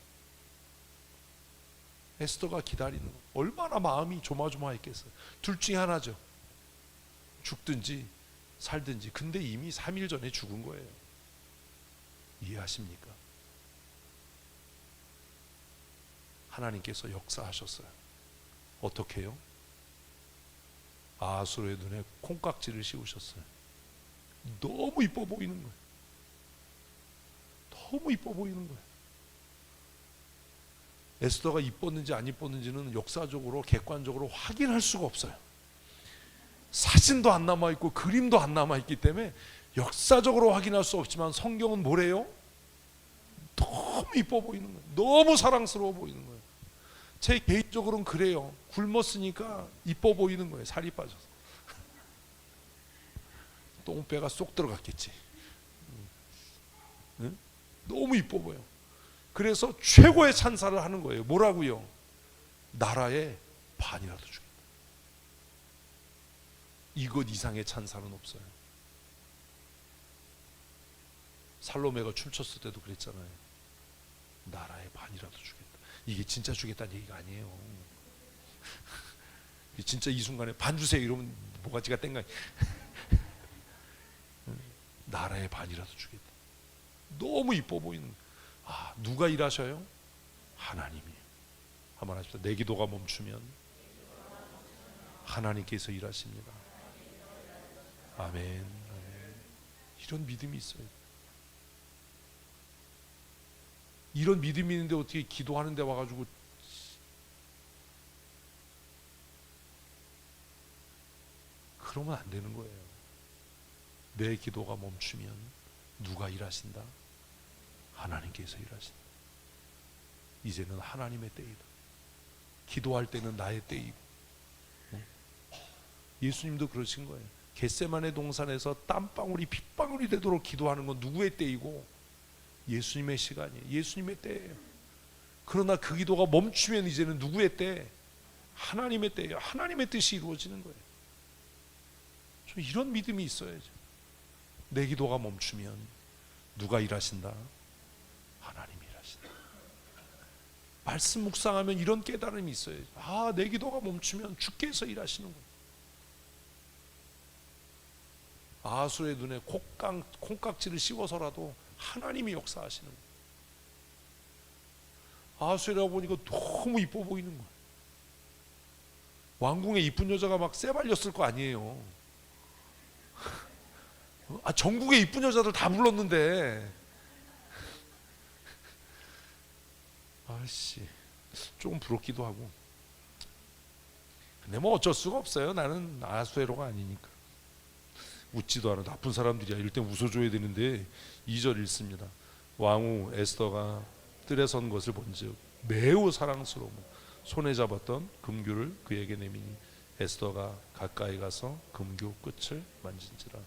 에스더가 기다리는 거 얼마나 마음이 조마조마했겠어요. 둘 중에 하나죠. 죽든지 살든지. 근데 이미 3일 전에 죽은 거예요. 이해하십니까? 하나님께서 역사하셨어요. 어떻게 해요? 아하수르의 눈에 콩깍지를 씌우셨어요. 너무 이뻐 보이는 거예요. 너무 이뻐 보이는 거예요. 에스더가 이뻤는지 안 이뻤는지는 역사적으로 객관적으로 확인할 수가 없어요. 사진도 안 남아있고 그림도 안 남아있기 때문에 역사적으로 확인할 수 없지만 성경은 뭐래요? 너무 이뻐 보이는 거예요. 너무 사랑스러워 보이는 거예요. 제 개인적으로는 그래요. 굶었으니까 이뻐 보이는 거예요. 살이 빠져서. 똥배가 쏙 들어갔겠지. 응? 너무 이뻐 보여. 그래서 최고의 찬사를 하는 거예요. 뭐라고요? 나라의 반이라도 주겠다. 이것 이상의 찬사는 없어요. 살로메가 춤췄을 때도 그랬잖아요. 나라의 반이라도 주겠다. 이게 진짜 주겠다는 얘기가 아니에요. 진짜 이 순간에 반 주세요 이러면 뭐가지가 땡가. 나라의 반이라도 주겠다. 너무 이뻐 보이는. 아, 누가 일하셔요? 하나님이에요. 한번 하십시오. 내 기도가 멈추면 하나님께서 일하십니다. 아멘. 아멘. 이런 믿음이 있어요. 이런 믿음이 있는데 어떻게 기도하는 데 와가지고 그러면 안 되는 거예요. 내 기도가 멈추면 누가 일하신다? 하나님께서 일하신다. 이제는 하나님의 때이다. 기도할 때는 나의 때이고. 예수님도 그러신 거예요. 겟세마네 동산에서 땀방울이 핏방울이 되도록 기도하는 건 누구의 때이고? 예수님의 시간이에요. 예수님의 때예요. 그러나 그 기도가 멈추면 이제는 누구의 때? 하나님의 때예요. 하나님의 뜻이 이루어지는 거예요. 좀 이런 믿음이 있어야죠. 내 기도가 멈추면 누가 일하신다? 하나님이 일하신다. 말씀 묵상하면 이런 깨달음이 있어야죠. 아, 내 기도가 멈추면 주께서 일하시는 거예요. 아수의 눈에 콩깍지를 씌워서라도 하나님이 역사하시는 거예요. 아수라고 보니까 너무 이뻐 보이는 거예요. 왕궁에 이쁜 여자가 막 쎄발렸을 거 아니에요. 아, 전국에 이쁜 여자들 다 불렀는데, 아씨, 조금 부럽기도 하고. 근데 뭐 어쩔 수가 없어요. 나는 아수에로가 아니니까. 웃지도 않아. 나쁜 사람들이야. 이럴 땐 웃어줘야 되는데 2절 읽습니다. 왕후 에스더가 뜰에 선 것을 본즉 매우 사랑스러워 손에 잡았던 금규를 그에게 내미니 에스더가 가까이 가서 금규 끝을 만진지라.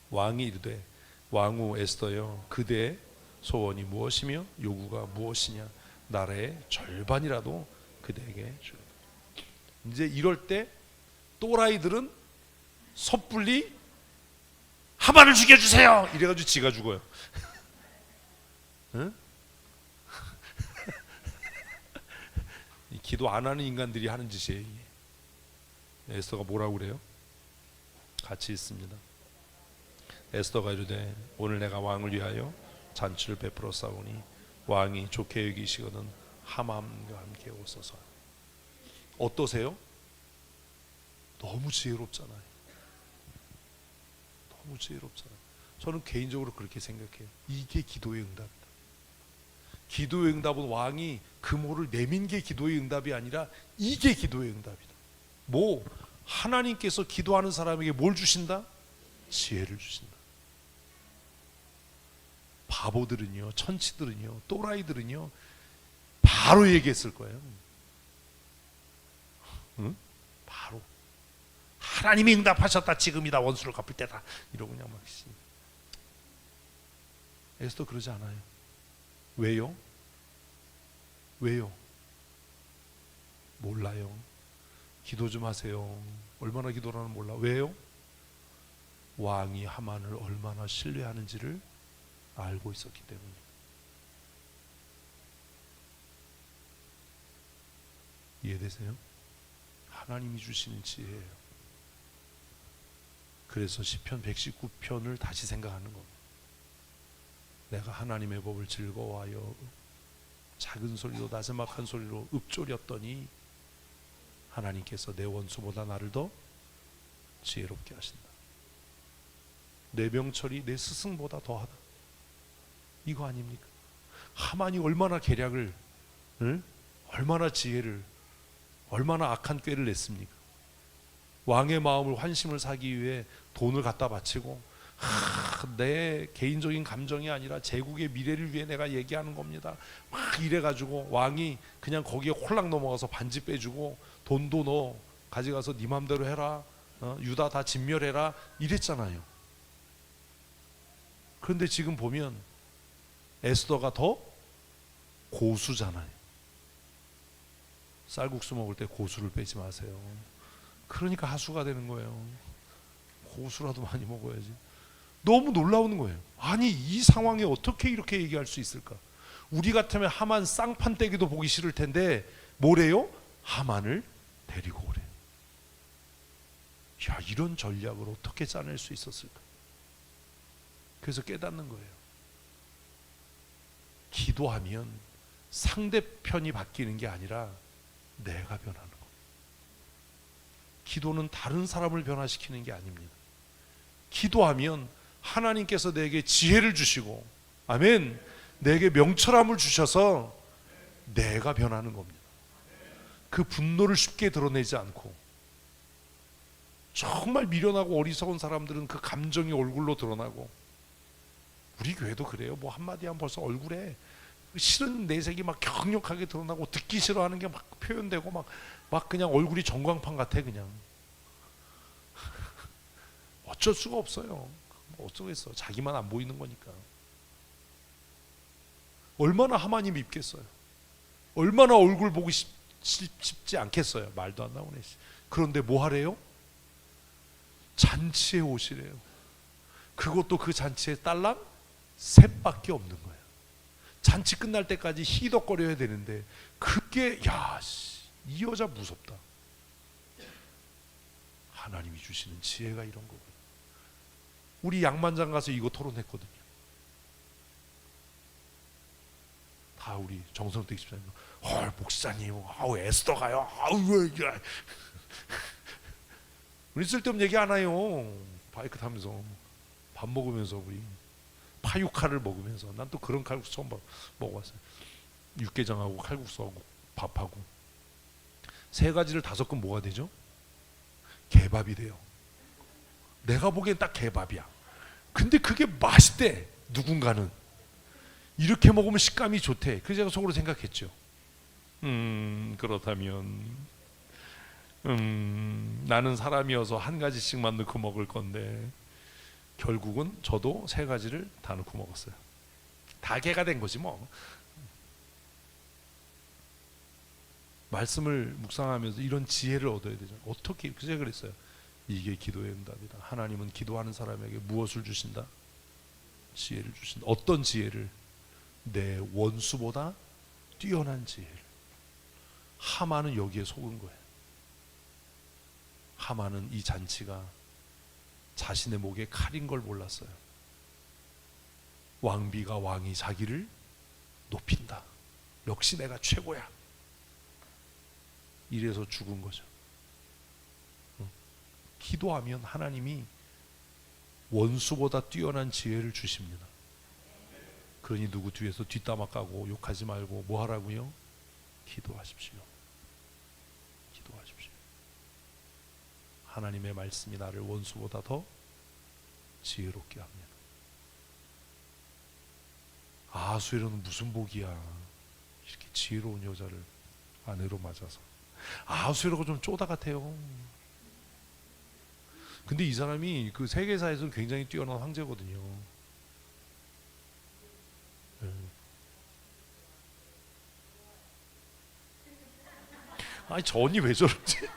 왕이 이르되 왕후 에스더여, 그대의 소원이 무엇이며 요구가 무엇이냐? 나라의 절반이라도 그대에게 주라. 이제 이럴 때 또라이들은 섣불리 하만을 죽여주세요 이래가지고 지가 죽어요. 응? 기도 안 하는 인간들이 하는 짓이에요. 에스더가 뭐라고 그래요? 같이 있습니다. 에스더가 이르되 오늘 내가 왕을 위하여 잔치를 베풀어 싸우니 왕이 좋게 여기시거든 하만과 함께 오소서. 어떠세요? 너무 지혜롭잖아요. 너무 지혜롭잖아요. 저는 개인적으로 그렇게 생각해요. 이게 기도의 응답이다. 기도의 응답은 왕이 금호를 내민 게 기도의 응답이 아니라 이게 기도의 응답이다. 뭐 하나님께서 기도하는 사람에게 뭘 주신다? 지혜를 주신다. 바보들은요, 천치들은요, 또라이들은요 바로 얘기했을 거예요. 응? 바로 하나님이 응답하셨다. 지금이다. 원수를 갚을 때다. 이러고 그냥 막. 에스더 그러지 않아요. 왜요? 왜요? 몰라요. 기도 좀 하세요. 얼마나 기도라는 몰라. 왜요? 왕이 하만을 얼마나 신뢰하는지를 알고 있었기 때문에. 이해되세요? 하나님이 주시는 지혜예요. 그래서 시편 119편을 다시 생각하는 겁니다. 내가 하나님의 법을 즐거워하여 작은 소리로 나지막한 소리로 읊조렸더니 하나님께서 내 원수보다 나를 더 지혜롭게 하신다. 내 명철이 내 스승보다 더하다. 이거 아닙니까? 하만이 얼마나 계략을, 응? 얼마나 지혜를, 얼마나 악한 꾀를 냈습니까? 왕의 마음을, 환심을 사기 위해 돈을 갖다 바치고, 내 개인적인 감정이 아니라 제국의 미래를 위해 내가 얘기하는 겁니다, 막 이래가지고 왕이 그냥 거기에 홀랑 넘어가서 반지 빼주고, 돈도 너 가져가서 네 맘대로 해라, 유다 다 진멸해라 이랬잖아요. 그런데 지금 보면 에스더가 더 고수잖아요. 쌀국수 먹을 때 고수를 빼지 마세요. 그러니까 하수가 되는 거예요. 고수라도 많이 먹어야지. 너무 놀라운 거예요. 아니, 이 상황에 어떻게 이렇게 얘기할 수 있을까? 우리 같으면 하만 쌍판떼기도 보기 싫을 텐데 뭐래요? 하만을 데리고 오래. 야, 이런 전략을 어떻게 짜낼 수 있었을까? 그래서 깨닫는 거예요. 기도하면 상대편이 바뀌는 게 아니라 내가 변하는 거. 기도는 다른 사람을 변화시키는 게 아닙니다. 기도하면 하나님께서 내게 지혜를 주시고, 아멘, 내게 명철함을 주셔서 내가 변하는 겁니다. 그 분노를 쉽게 드러내지 않고, 정말 미련하고 어리석은 사람들은 그 감정이 얼굴로 드러나고, 우리 교회도 그래요. 뭐 한마디 하면 벌써 얼굴에 싫은 내색이 막 강력하게 드러나고, 듣기 싫어하는 게 막 표현되고, 막 그냥 얼굴이 전광판 같아 그냥. 어쩔 수가 없어요. 어쩌겠어. 자기만 안 보이는 거니까. 얼마나 하마님 밉겠어요. 얼마나 얼굴 보기 쉽지 않겠어요. 말도 안 나오네. 그런데 뭐 하래요? 잔치에 오시래요. 그것도 그 잔치에 딸랑 셋밖에 없는 거예요. 잔치 끝날 때까지 희덕거려야 되는데, 그게 이 여자 무섭다. 하나님이 주시는 지혜가 이런 거거든요. 우리 양만장 가서 이거 토론했거든요. 다 우리 정성택 집사님, 목사님, 에스더가요. 우리 쓸데없는 얘기 안 해요. 바이크 타면서 밥 먹으면서, 우리 파육칼을 먹으면서. 난 또 그런 칼국수 처음 먹어봤어요. 육개장하고 칼국수하고 밥하고 세 가지를 5건 뭐가 되죠? 개밥이 돼요. 내가 보기엔 딱 개밥이야. 근데 그게 맛있대. 누군가는 이렇게 먹으면 식감이 좋대. 그래서 제가 속으로 생각했죠. 그렇다면 나는 사람이어서 한 가지씩만 넣고 먹을 건데, 결국은 저도 3가지를 다 넣고 먹었어요. 다 개가 된 거지 뭐. 말씀을 묵상하면서 이런 지혜를 얻어야 되죠. 어떻게, 그제 그랬어요. 이게 기도의 응답이다. 하나님은 기도하는 사람에게 무엇을 주신다? 지혜를 주신다. 어떤 지혜를? 내 원수보다 뛰어난 지혜를. 하만은 여기에 속은 거예요. 하만은 이 잔치가 자신의 목에 칼인 걸 몰랐어요. 왕비가, 왕이 자기를 높인다. 역시 내가 최고야. 이래서 죽은 거죠. 기도하면 하나님이 원수보다 뛰어난 지혜를 주십니다. 그러니 누구 뒤에서 뒷담화 까고 욕하지 말고 뭐 하라고요? 기도하십시오. 기도하십시오. 하나님의 말씀이 나를 원수보다 더 지혜롭게 합니다. 아수에로는 무슨 복이야. 이렇게 지혜로운 여자를 아내로 맞아서. 아수에로가 좀 쪼다 같아요. 근데 이 사람이 그 세계사에서는 굉장히 뛰어난 황제거든요. 아니, 저 언니 왜 저러지?